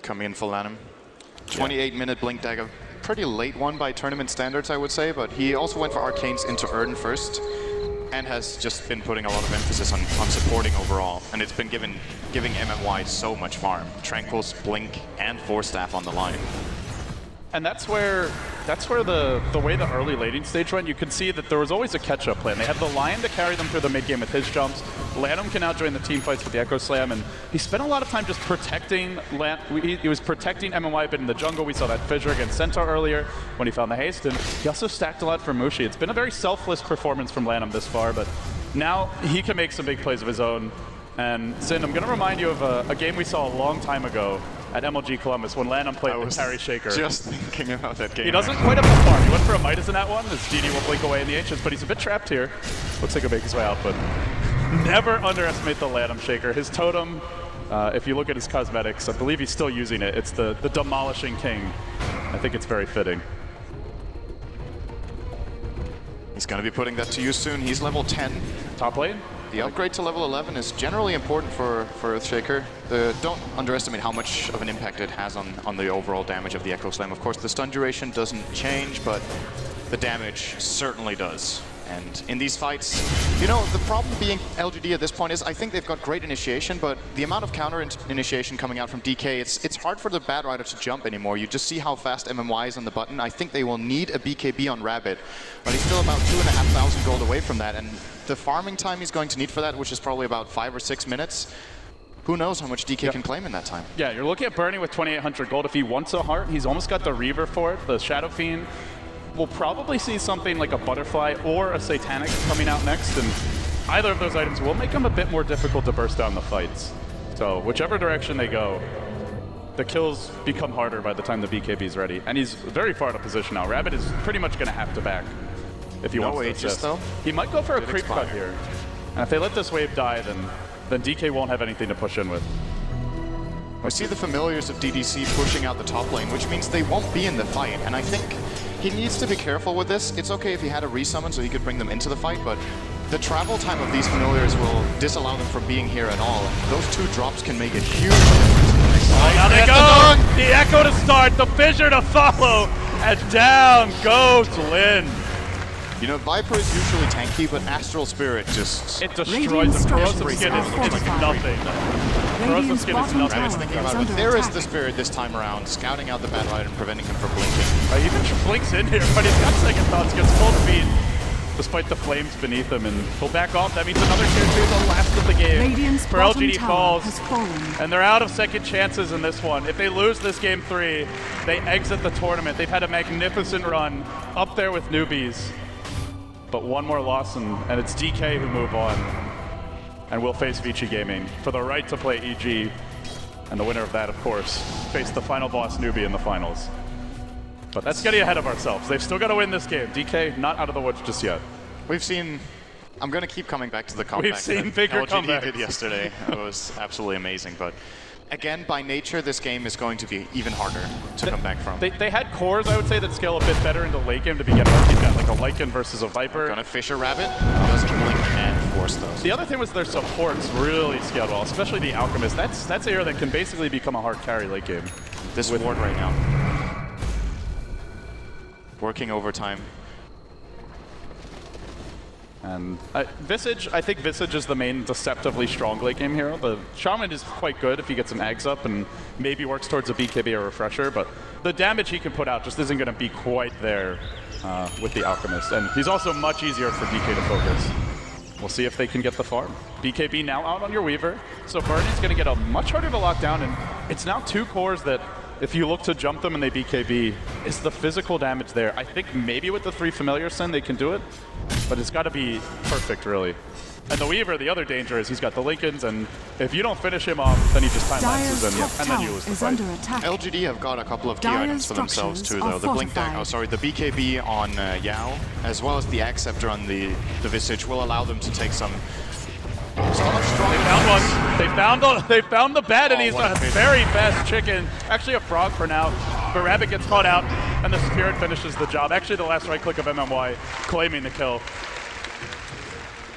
coming in for Lanham. 28-minute Blink Dagger, pretty late one by tournament standards, I would say, but he also went for Arcanes into Erden first, and has just been putting a lot of emphasis on supporting overall, and it's been giving MMY so much farm. Tranquils, Blink, and Force Staff on the line. And that's where the way the early laning stage went, you could see that there was always a catch-up plan. They had the Lion to carry them through the mid-game with his jumps. Lanham can now join the team fights with the Echo Slam, and he spent a lot of time just protecting he was protecting MMY a bit in the jungle. We saw that fissure against Centaur earlier when he found the haste, and he also stacked a lot for Mushi. It's been a very selfless performance from Lanham this far, but now he can make some big plays of his own. And Sin, I'm going to remind you of a game we saw a long time ago at MLG Columbus when Lanham played the Carry Shaker. Just thinking about that game. He doesn't quite have the farm. He went for a Midas in that one, as GD will blink away in the Ancients, but he's a bit trapped here. Looks like he'll make his way out, but never underestimate the Lanham Shaker. His totem, if you look at his cosmetics, I believe he's still using it. It's the Demolishing King. I think it's very fitting. He's going to be putting that to use soon. He's level 10. Top lane? The upgrade to level 11 is generally important for Earthshaker. Don't underestimate how much of an impact it has on the overall damage of the Echo Slam. Of course, the stun duration doesn't change, but the damage certainly does. And in these fights, you know, the problem being LGD at this point is I think they've got great initiation, but the amount of counter initiation coming out from DK, it's hard for the Bad Rider to jump anymore. You just see how fast MMY is on the button. I think they will need a BKB on Rabbit, but he's still about 2,500 gold away from that, and the farming time he's going to need for that, which is probably about 5 or 6 minutes, who knows how much DK can claim in that time. Yeah, you're looking at Burning with 2,800 gold. If he wants a heart, he's almost got the Reaver for it, the Shadow Fiend. We'll probably see something like a Butterfly or a Satanic coming out next, and either of those items will make them a bit more difficult to burst down the fights. So whichever direction they go, the kills become harder by the time the BKB is ready. And he's very far out of position now. Rabbit is pretty much going to have to back if he wants to assist. Though? He might go for a creep cut here. And if they let this wave die, then DK won't have anything to push in with. I see the familiars of DDC pushing out the top lane, which means they won't be in the fight, and I think he needs to be careful with this. It's okay if he had a resummon so he could bring them into the fight, but the travel time of these familiars will disallow them from being here at all. Those 2 drops can make a huge difference. Now they go! The Echo to start, the Fissure to follow, and down goes Lin. You know, Viper is usually tanky, but Astral Spirit just... It destroys him. Corrosive Skin is nothing. Corrosive Skin is nothing. I was thinking about it, but there is the Spirit this time around, scouting out the Bad Rider and preventing him from blinking. He even blinks in here, but he's got second thoughts, gets full speed, despite the flames beneath him, and he'll back off. That means another tier 2, the last of the game for LGD falls, and they're out of second chances in this one. If they lose this game 3, they exit the tournament. They've had a magnificent run up there with newbies. But one more loss, and it's DK who move on. And we'll face Vici Gaming for the right to play EG. And the winner of that, of course, face the final boss newbie in the finals. But that's getting ahead of ourselves. They've still got to win this game. DK not out of the woods just yet. We've seen. I'm going to keep coming back to the comeback. We've seen that bigger LGD comebacks. did yesterday. It was absolutely amazing. But again, by nature, this game is going to be even harder to come back from. They had cores, I would say, that scale a bit better into late game to begin with. You've got like a Lycan versus a Viper. Gonna fish a rabbit. Doesn't blink and force those. The other thing was their supports really scaled well, especially the Alchemist. That's a hero that can basically become a hard carry late game. This ward right now. Working overtime. And Visage, I think Visage is the main deceptively strong late game hero. The Shaman is quite good if he gets some eggs up and maybe works towards a BKB or Refresher, but the damage he can put out just isn't going to be quite there with the Alchemist. And he's also much easier for DK to focus. We'll see if they can get the farm. BKB now out on your Weaver, so Birdie's going to get a much harder to lock down, and it's now 2 cores that if you look to jump them and they BKB, is the physical damage there. I think maybe with the 3 Familiar Sin they can do it, but it's got to be perfect, really. And the Weaver, the other danger is he's got the Lincolns, and if you don't finish him off, then he just time-lapses and then you lose the fight. LGD have got a couple of key items for themselves too, though. The Blink Dagger, the BKB on Yao, as well as the Axe Scepter on the Visage will allow them to take some. They found one. They found the bat, and he's a very fast chicken. Actually a frog for now, but Rabbit gets caught out, and the Spirit finishes the job. Actually, the last right click of MMY claiming the kill.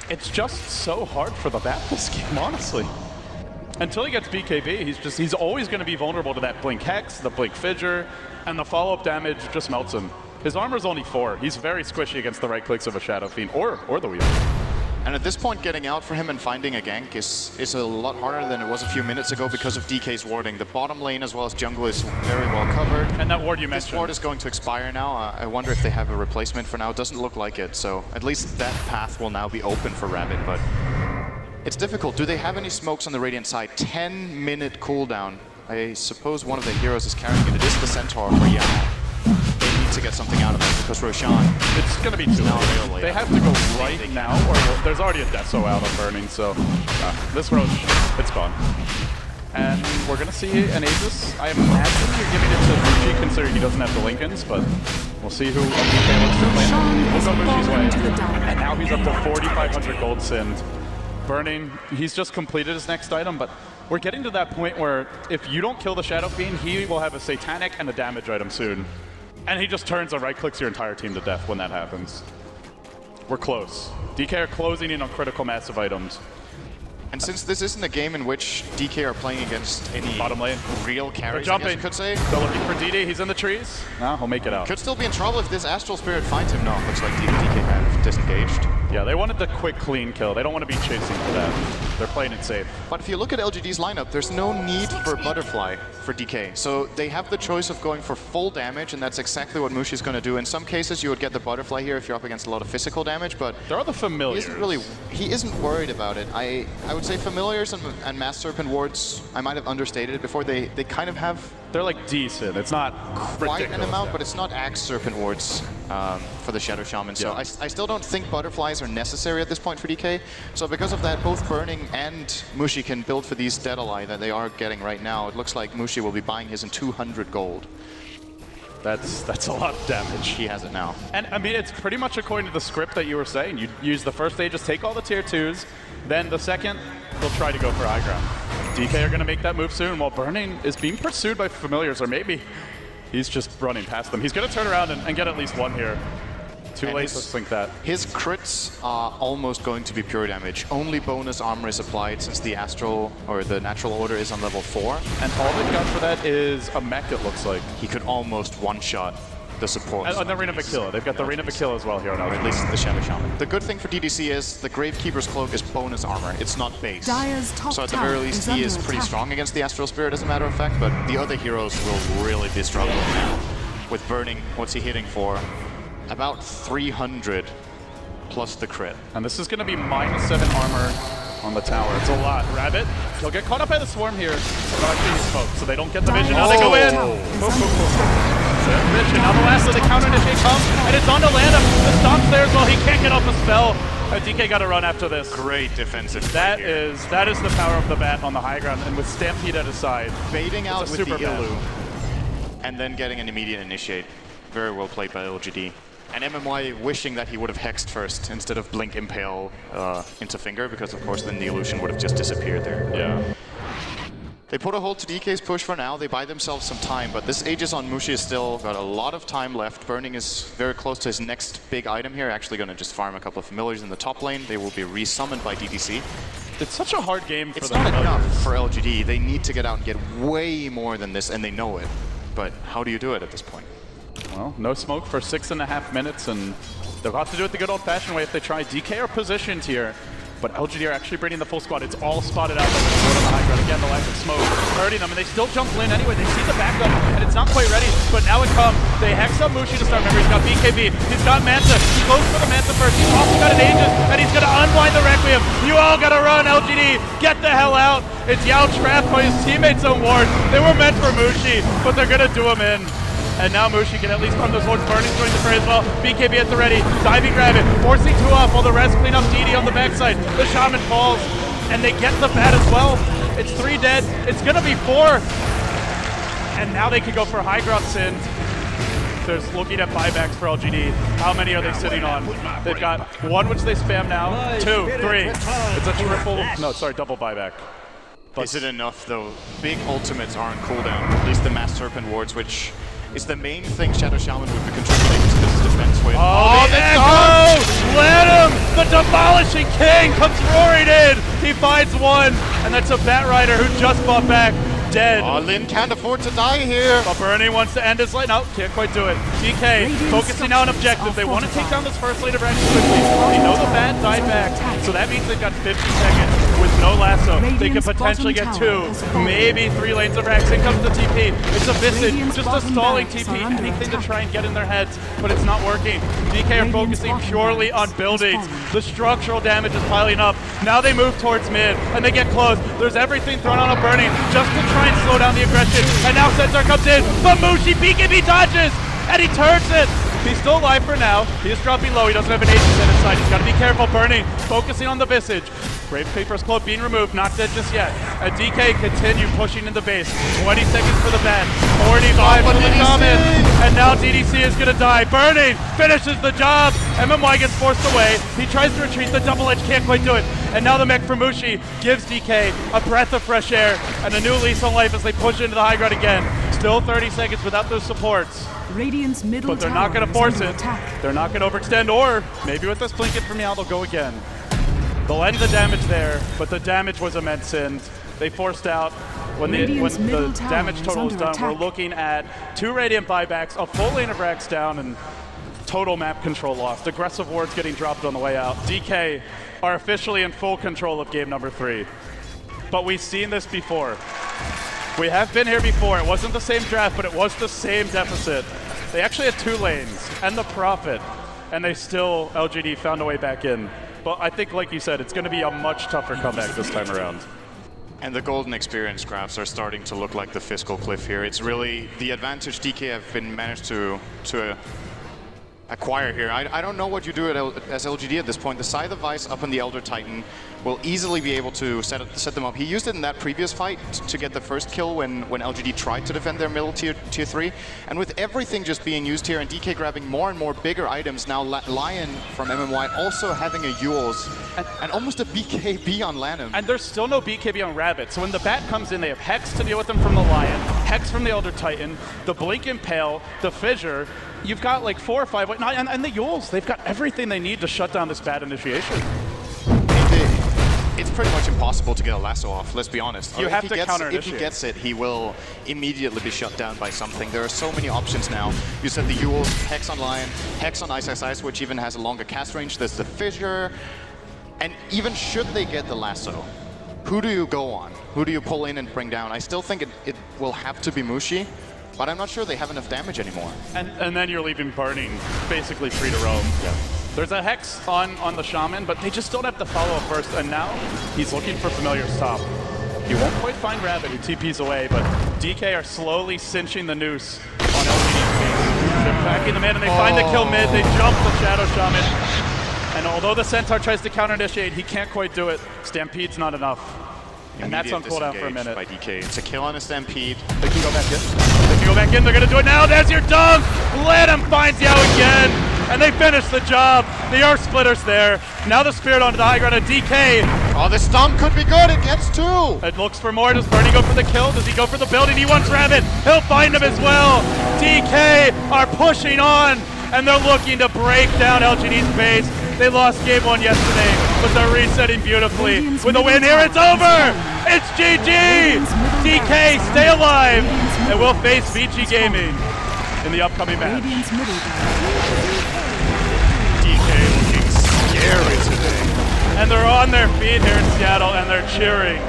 It's just so hard for the bat this game, honestly. Until he gets BKB, he's always going to be vulnerable to that Blink Hex, the Blink Fidger, and the follow-up damage just melts him. His armor's only 4. He's very squishy against the right clicks of a Shadow Fiend or the Weaver. And at this point, getting out for him and finding a gank is a lot harder than it was a few minutes ago because of DK's warding. The bottom lane as well as jungle is very well covered. And that ward you mentioned. This ward is going to expire now. I wonder if they have a replacement for now. It doesn't look like it, so at least that path will now be open for Rabbit, but it's difficult. Do they have any smokes on the Radiant side? 10-minute cooldown. I suppose one of the heroes is carrying it. It is the Centaur for Yao. To get something out of it because Roshan. It's going to be too late. They have to go right now, or there's already a Deso out on Burning, so this Rosh, it's gone. And we're going to see an Aegis. I imagine you're giving it to Mushi considering he doesn't have the Lincolns, but we'll see who DK looks to play. We'll go Mushi's way. And now he's up to 4,500 gold sinned. Burning, he's just completed his next item, but we're getting to that point where if you don't kill the Shadow Fiend, he will have a Satanic and a damage item soon. And he just turns and right-clicks your entire team to death when that happens. We're close. DK are closing in on critical massive items. And since this isn't a game in which DK are playing against any bottom lane real carries, I guess you could say. They're looking for DD, he's in the trees. No, he'll make it out. Could still be in trouble if this Astral Spirit finds him. No, it looks like DK have disengaged. Yeah, they wanted the quick, clean kill. They don't want to be chasing for that. They're playing it safe. But if you look at LGD's lineup, there's no need for Butterfly for DK. So they have the choice of going for full damage, and that's exactly what Mushi's going to do. In some cases, you would get the Butterfly here if you're up against a lot of physical damage, but there are the Familiars. He isn't worried about it. I would say Familiars and Mass Serpent wards, I might have understated it before, they kind of have... They're like decent. It's not quite an amount, but it's not Axe Serpent wards for the Shadow Shaman. So I still don't think Butterflies are necessary at this point for DK. So because of that, both Burning and Mushi can build for these Dead Ally that they are getting right now. It looks like Mushi will be buying his in 200 gold. That's a lot of damage. He has it now. And I mean, it's pretty much according to the script that you were saying. You use the first stage, just take all the tier 2s, then the second, they'll try to go for high ground. DK are going to make that move soon while Burning is being pursued by Familiars, or maybe he's just running past them. He's going to turn around and get at least one here. Too late to think that. His crits are almost going to be pure damage. Only bonus armor is applied since the Astral, or the Natural Order is on level 4. And all they've got for that is a mech, it looks like. He could almost one-shot the support. And the Reign of Aquila. They've got the Reign of Aquila as well here. Or at least the Shadow Shaman. The good thing for DDC is the Gravekeeper's Cloak is bonus armor. It's not base. So at the very least, he is pretty strong against the Astral Spirit as a matter of fact, but the other heroes will really be struggling now. With Burning, what's he hitting for? About 300 plus the crit. And this is going to be -7 armor on the tower. It's a lot. Rabbit, he'll get caught up by the swarm here. So they don't get the vision. Now they go in. Now the last of the counter initiate comes, and it's on to land him. The stomp's there as well. He can't get off the spell. DK got to run after this. Great defensive. That is the power of the bat on the high ground, and with Stampede at his side, baiting out with super the Elu, and then getting an immediate initiate. Very well played by LGD. And MMY wishing that he would have hexed first instead of Blink Impale into Finger, because of course then the illusion would have just disappeared there. Yeah. They put a hold to DK's push for now. They buy themselves some time, but this Aegis on Mushi is still got a lot of time left. Burning is very close to his next big item here. Actually going to just farm a couple of familiars in the top lane. They will be resummoned by DDC. It's such a hard game for It's them. not enough for LGD. They need to get out and get way more than this, and they know it. But how do you do it at this point? Well, no smoke for 6.5 minutes, and they'll have to do it the good old-fashioned way if they try. DK are positioned here, but LGD are actually bringing the full squad. It's all spotted out. On the high ground. Again, the lack of smoke hurting them, and they still jump in anyway. They see the backup, and it's not quite ready, but now it comes. They hex up Mushi to start. Remember, he's got BKB, he's got Manta. He goes for the Manta first. He's also got an Aegis, and he's going to unblind the Requiem. You all got to run, LGD. Get the hell out. It's Yao trapped by his teammates on ward. They were meant for Mushi, but they're going to do him in. And now Mushi can at least run those wards. Burning joins the fray as well. BKB at the ready. Diving grab it. Forcing 2 off while the rest clean up DD on the backside. The Shaman falls. And they get the bat as well. It's 3 dead. It's going to be 4. And now they can go for high ground Sind. There's looking at buybacks for LGD. How many are they sitting on? They've got 1 which they spam now. 2, 3. It's a triple. No, sorry, double buyback. But is it enough though? Big ultimates are on cooldown. At least the Mass Serpent wards, which is the main thing Shadow Shaman would be contributing to this defense with. Oh, there goes! Let him! The Demolishing King comes roaring in! He finds 1, and that's a Batrider who just bought back. Dead. Oh, Lin can't afford to die here. But Bernie wants to end his lane. No, can't quite do it. DK focusing now on objective. They want to take down this first lane of Rex quickly. They know the bat died back, so that means they've got 50 seconds with no lasso. They can potentially get 2, maybe 3 lanes of Rex. In comes the TP. It's a Visage, just a stalling TP. Anything to try and get in their heads, but it's not working. DK are focusing purely on buildings. The structural damage is piling up. Now they move towards mid, and they get close. There's everything thrown on a Burning just to try and slow down the aggression. And now Centaur comes in, but Mushi BKB dodges, and he turns it. He's still alive for now. He is dropping low. He doesn't have an Aegis in his side. He's got to be careful. Burning, focusing on the Visage. Brave Paper's Cloak being removed, not dead just yet. And DK continue pushing in the base. 20 seconds for the ban. 45 for the Shaman. And now DDC is going to die. Burning finishes the job. MMY gets forced away. He tries to retreat. The double edge can't quite do it. And now the mech from Mushi gives DK a breath of fresh air and a new lease on life as they push into the high ground again. Still 30 seconds without those supports. Radiant's middle but they're not going to force it. They're not going to overextend, or maybe with this Blinket from Yao, they'll go again. They'll end the damage there, but the damage was immense, and they forced out. When the damage total is done, we're looking at 2 Radiant buybacks, a full lane of Rax down, and total map control lost. Aggressive wards getting dropped on the way out. DK are officially in full control of game number 3. But we've seen this before. We have been here before. It wasn't the same draft, but it was the same deficit. They actually had 2 lanes and the Prophet, and they still, LGD, found a way back in. But I think, like you said, it's going to be a much tougher comeback this time around. And the golden experience graphs are starting to look like the fiscal cliff here. It's really the advantage DK have been managed to acquire here. I don't know what you do as LGD at this point. The Scythe of Vice up on the Elder Titan will easily be able to set them up. He used it in that previous fight to get the first kill when LGD tried to defend their middle tier 3. And with everything just being used here and DK grabbing more and more bigger items, now Lion from MMY also having a Yules and almost a BKB on Lanham. And there's still no BKB on Rabbit. So when the Bat comes in, they have Hex to deal with them from the Lion, Hex from the Elder Titan, the Blink Impale, the Fissure. You've got like 4 or 5, and the Yules. They've got everything they need to shut down this Bat initiation. It's pretty much impossible to get a lasso off, let's be honest. You have to counter-initiate. If he gets it, he will immediately be shut down by something. There are so many options now. You said the Yules, Hex on Lion, Hex on Ice, which even has a longer cast range. There's the Fissure. And even should they get the lasso, who do you go on? Who do you pull in and bring down? I still think it will have to be Mushi, but I'm not sure they have enough damage anymore. And then you're leaving Burning basically free to roam. Yeah. There's a Hex on the Shaman, but they just don't have to follow up first, and now he's looking for Familiar's top. He won't quite find Rabbit, who TP's away, but DK are slowly cinching the noose on LGD's face. They're backing them in, and they find the kill mid. They jump the Shadow Shaman. And although the Centaur tries to counter-initiate, he can't quite do it. Stampede's not enough. And that's on cooldown for a minute. By DK. It's a kill on a Stampede. They can go back in. They can go back in. They're going to do it now. There's your dunk. Let him find Yao again. and they finish the job. The Earth Splitter's there. Now the Spirit onto the high ground, and DK. Oh, the stomp could be good. It gets 2. It looks for more. Does Bernie go for the kill? Does he go for the building? He wants Rabbit. He'll find him as well. DK are pushing on, and they're looking to break down LGD's base. They lost game 1 yesterday, but they're resetting beautifully. With a win here, it's over! It's GG! DK, stay alive! And we'll face VG Gaming in the upcoming match. DK looking scary today. And they're on their feet here in Seattle, and they're cheering.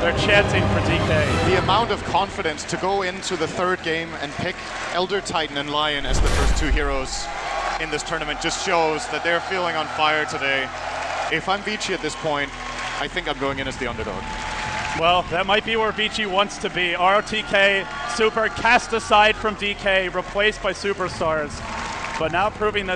They're chanting for DK. The amount of confidence to go into the 3rd game and pick Elder Titan and Lion as the first 2 heroes in this tournament just shows that they're feeling on fire today. If I'm Vici at this point, I think I'm going in as the underdog. Well, that might be where Vici wants to be. ROTK, Super cast aside from DK, replaced by Superstars, but now proving that